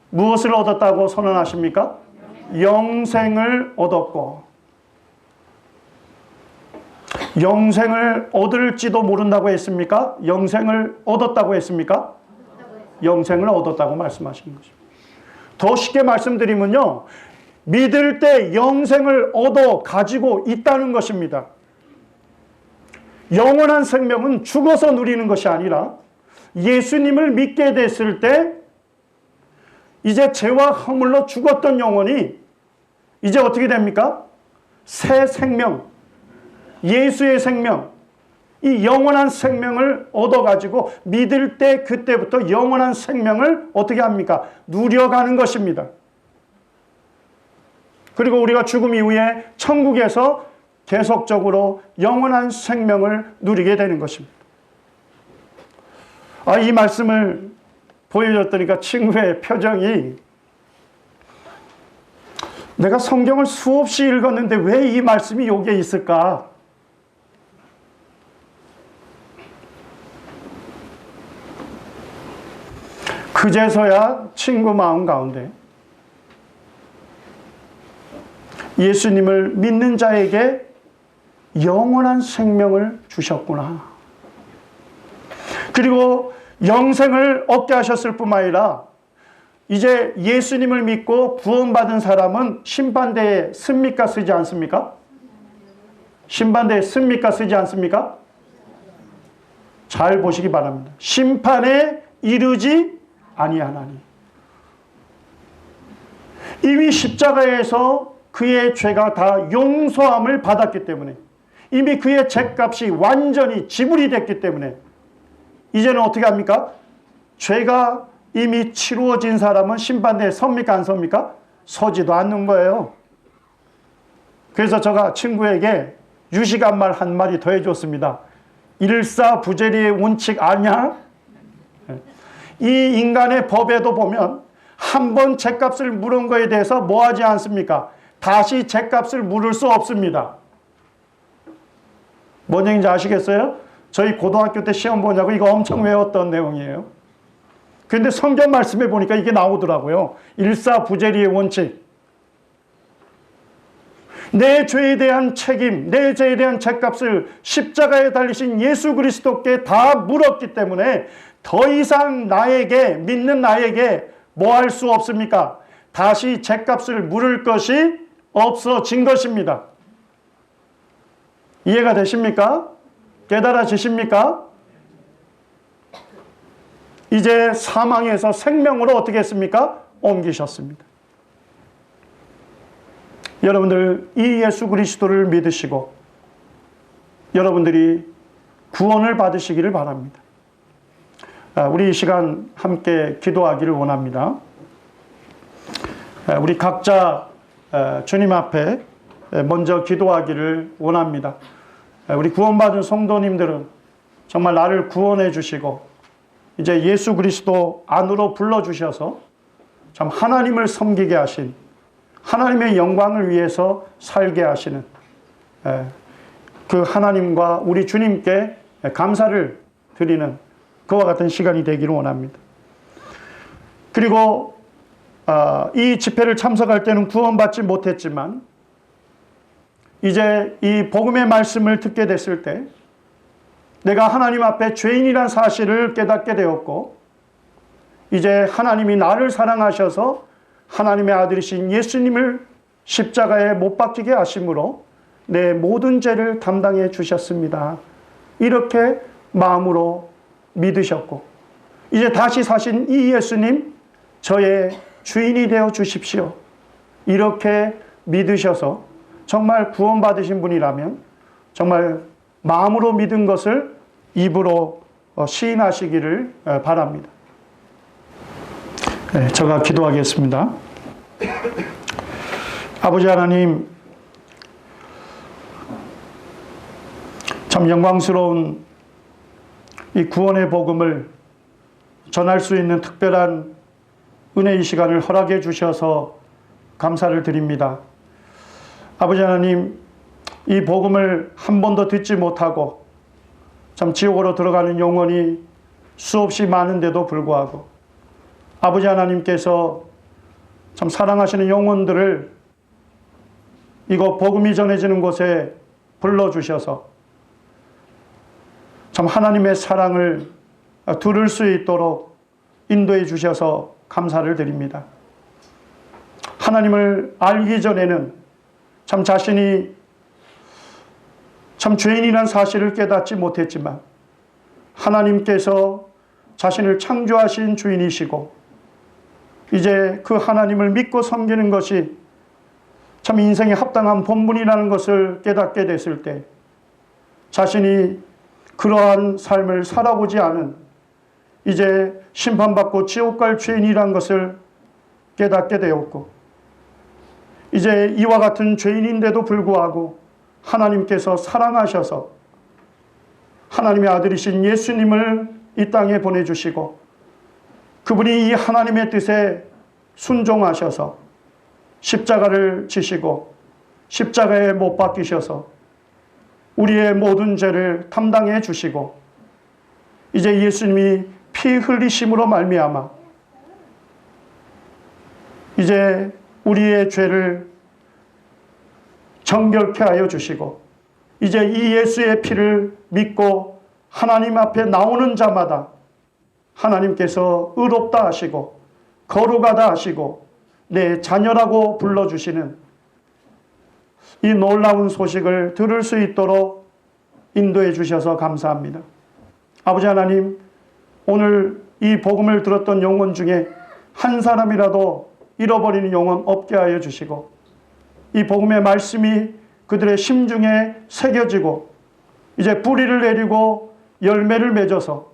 무엇을 얻었다고 선언하십니까? 영생을 얻었고 영생을 얻을지도 모른다고 했습니까? 영생을 얻었다고 했습니까? 영생을 얻었다고 말씀하시는 것입니다. 더 쉽게 말씀드리면요, 믿을 때 영생을 얻어 가지고 있다는 것입니다. 영원한 생명은 죽어서 누리는 것이 아니라 예수님을 믿게 됐을 때 이제 죄와 허물로 죽었던 영혼이 이제 어떻게 됩니까? 새 생명, 예수의 생명, 이 영원한 생명을 얻어가지고 믿을 때 그때부터 영원한 생명을 어떻게 합니까? 누려가는 것입니다. 그리고 우리가 죽음 이후에 천국에서 계속적으로 영원한 생명을 누리게 되는 것입니다. 이 말씀을 보여줬더니까 친구의 표정이 내가 성경을 수없이 읽었는데 왜 이 말씀이 여기에 있을까? 그제서야 친구 마음 가운데 예수님을 믿는 자에게 영원한 생명을 주셨구나. 그리고 영생을 얻게 하셨을 뿐만 아니라 이제 예수님을 믿고 구원받은 사람은 심판대에 씁니까? 쓰지 않습니까? 심판대에 씁니까? 쓰지 않습니까? 잘 보시기 바랍니다. 심판에 이르지 아니하나니. 이미 십자가에서 그의 죄가 다 용서함을 받았기 때문에, 이미 그의 죄값이 완전히 지불이 됐기 때문에 이제는 어떻게 합니까? 죄가 이미 치루어진 사람은 심판대에 섭니까? 안 섭니까? 서지도 않는 거예요. 그래서 제가 친구에게 유식한 말 한 마디 더 해줬습니다. 일사부재리의 원칙 아냐? 이 인간의 법에도 보면 한 번 죄값을 물은 거에 대해서 뭐 하지 않습니까? 다시 죄값을 물을 수 없습니다. 뭔 얘기인지 아시겠어요? 저희 고등학교 때 시험 보냐고 이거 엄청 외웠던 내용이에요. 그런데 성경 말씀에 보니까 이게 나오더라고요. 일사부재리의 원칙. 내 죄에 대한 책임, 내 죄에 대한 죄값을 십자가에 달리신 예수 그리스도께 다 물었기 때문에 더 이상 나에게, 믿는 나에게 뭐 할 수 없습니까? 다시 죄값을 물을 것이 없어진 것입니다. 이해가 되십니까? 깨달아지십니까? 이제 사망에서 생명으로 어떻게 했습니까? 옮기셨습니다. 여러분들 이 예수 그리스도를 믿으시고 여러분들이 구원을 받으시기를 바랍니다. 우리 이 시간 함께 기도하기를 원합니다. 우리 각자 주님 앞에 먼저 기도하기를 원합니다. 우리 구원받은 성도님들은 정말 나를 구원해 주시고 이제 예수 그리스도 안으로 불러주셔서 참 하나님을 섬기게 하신, 하나님의 영광을 위해서 살게 하시는 그 하나님과 우리 주님께 감사를 드리는 그와 같은 시간이 되기를 원합니다. 그리고 이 집회를 참석할 때는 구원받지 못했지만 이제 이 복음의 말씀을 듣게 됐을 때 내가 하나님 앞에 죄인이란 사실을 깨닫게 되었고 이제 하나님이 나를 사랑하셔서 하나님의 아들이신 예수님을 십자가에 못 박히게 하심으로 내 모든 죄를 담당해 주셨습니다. 이렇게 마음으로 믿으셨고 이제 다시 사신 이 예수님 저의 주인이 되어 주십시오. 이렇게 믿으셔서 정말 구원받으신 분이라면 정말 마음으로 믿은 것을 입으로 시인하시기를 바랍니다. 네, 제가 기도하겠습니다. 아버지 하나님, 참 영광스러운 이 구원의 복음을 전할 수 있는 특별한 은혜의 시간을 허락해 주셔서 감사를 드립니다. 아버지 하나님, 이 복음을 한 번도 듣지 못하고 참 지옥으로 들어가는 영혼이 수없이 많은데도 불구하고 아버지 하나님께서 참 사랑하시는 영혼들을 이거 복음이 전해지는 곳에 불러주셔서 참 하나님의 사랑을 들을 수 있도록 인도해 주셔서 감사를 드립니다. 하나님을 알기 전에는 참 자신이 참 죄인이란 사실을 깨닫지 못했지만 하나님께서 자신을 창조하신 주인이시고 이제 그 하나님을 믿고 섬기는 것이 참 인생에 합당한 본분이라는 것을 깨닫게 됐을 때 자신이 그러한 삶을 살아보지 않은 이제 심판받고 지옥 갈 죄인이란 것을 깨닫게 되었고 이제 이와 같은 죄인인데도 불구하고 하나님께서 사랑하셔서 하나님의 아들이신 예수님을 이 땅에 보내주시고 그분이 이 하나님의 뜻에 순종하셔서 십자가를 지시고 십자가에 못 박히셔서 우리의 모든 죄를 담당해 주시고 이제 예수님이 피 흘리심으로 말미암아 이제 우리의 죄를 정결케 하여 주시고 이제 이 예수의 피를 믿고 하나님 앞에 나오는 자마다 하나님께서 의롭다 하시고 거룩하다 하시고 내 자녀라고 불러주시는 이 놀라운 소식을 들을 수 있도록 인도해 주셔서 감사합니다. 아버지 하나님, 오늘 이 복음을 들었던 영혼 중에 한 사람이라도 잃어버리는 영혼 없게 하여 주시고 이 복음의 말씀이 그들의 심중에 새겨지고 이제 뿌리를 내리고 열매를 맺어서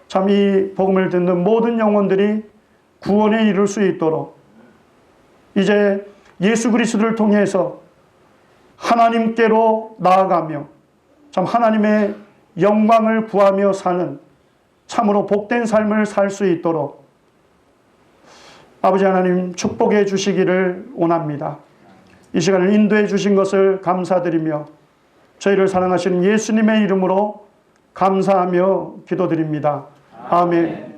참 이 복음을 듣는 모든 영혼들이 구원에 이를 수 있도록 이제 예수 그리스도를 통해서 하나님께로 나아가며 참 하나님의 영광을 구하며 사는 참으로 복된 삶을 살 수 있도록 아버지 하나님 축복해 주시기를 원합니다. 이 시간을 인도해 주신 것을 감사드리며 저희를 사랑하시는 예수님의 이름으로 감사하며 기도드립니다. 아멘.